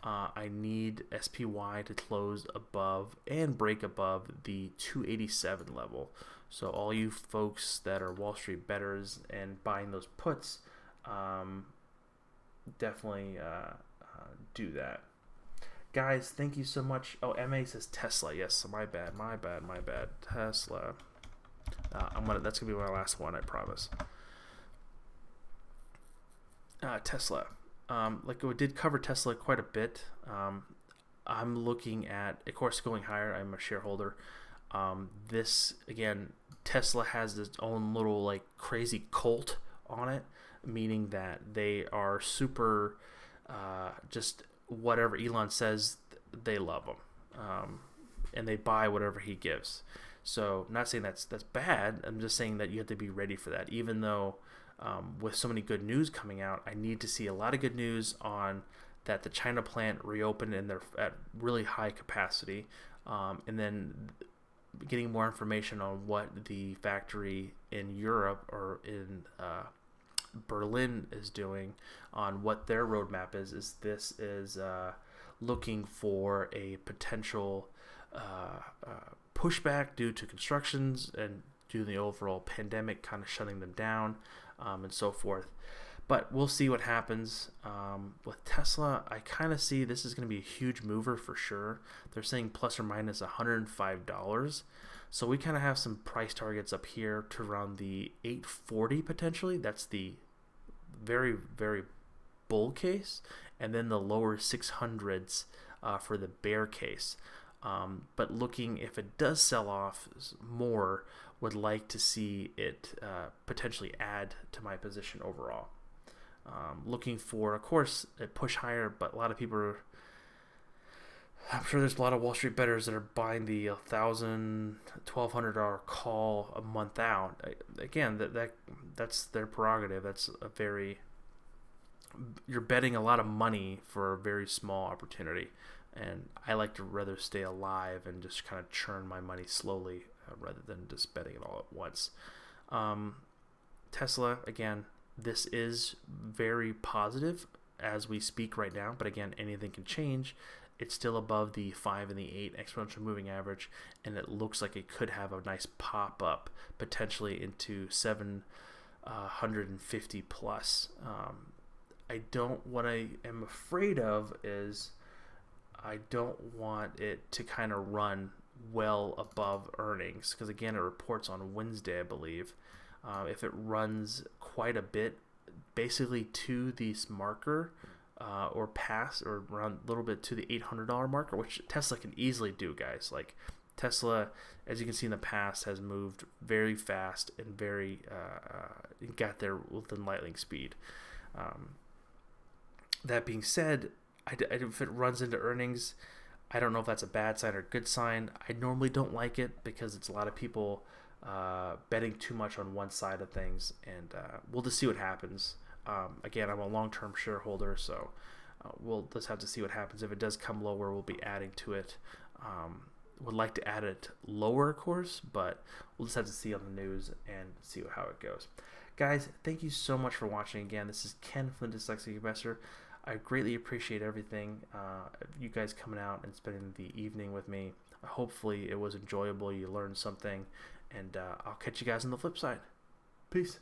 Speaker 1: I need SPY to close above and break above the 287 level. So all you folks that are Wall Street bettors and buying those puts, definitely do that. Guys, thank you so much. Oh, MA says Tesla. Yes, my bad. Tesla. That's gonna be my last one, I promise. Tesla. Like, we did cover Tesla quite a bit. I'm looking at, of course, going higher. I'm a shareholder. This, again, Tesla has its own little, like, crazy cult on it, meaning that they are super, just whatever Elon says, they love him. And they buy whatever he gives. So, not saying that's bad. I'm just saying that you have to be ready for that, even though with so many good news coming out, I need to see a lot of good news on that the China plant reopened and they're at really high capacity. and then getting more information on what the factory in Europe or in Berlin is doing on what their roadmap is this is looking for a potential pushback due to constructions and due to the overall pandemic kind of shutting them down, and so forth. But we'll see what happens. With Tesla, I kind of see this is going to be a huge mover for sure. They're saying plus or minus $105. So we kind of have some price targets up here to around the 840 potentially. That's the very, very bull case. And then the lower 600s for the bear case. But looking, if it does sell off more, would like to see it potentially add to my position overall. Looking for, of course, a push higher, but a lot of people are, I'm sure there's a lot of Wall Street bettors that are buying the $1,000, $1,200 call a month out. Again, that's their prerogative. That's a very, you're betting a lot of money for a very small opportunity. And I like to rather stay alive and just kind of churn my money slowly rather than just betting it all at once. Tesla, again, this is very positive as we speak right now, but again, anything can change. It's still above the 5 and the 8 exponential moving average, and it looks like it could have a nice pop up potentially into 750 plus. What I am afraid of is I don't want it to kind of run well above earnings, because again, it reports on Wednesday, I believe. If it runs quite a bit, basically to this marker, or pass, or around a little bit to the $800 marker, which Tesla can easily do, guys. Like Tesla, as you can see in the past, has moved very fast and very got there within lightning speed. That being said, if it runs into earnings, I don't know if that's a bad sign or a good sign. I normally don't like it because it's a lot of people betting too much on one side of things, and we'll just see what happens. Again, I'm a long-term shareholder, so we'll just have to see what happens. If it does come lower, we'll be adding to it. Would like to add it lower, of course, but we'll just have to see on the news and see how it goes. Guys, thank you so much for watching. Again, this is Ken from the Dyslexic Investor. I greatly appreciate everything. You guys coming out and spending the evening with me. Hopefully it was enjoyable. You learned something, and I'll catch you guys on the flip side. Peace.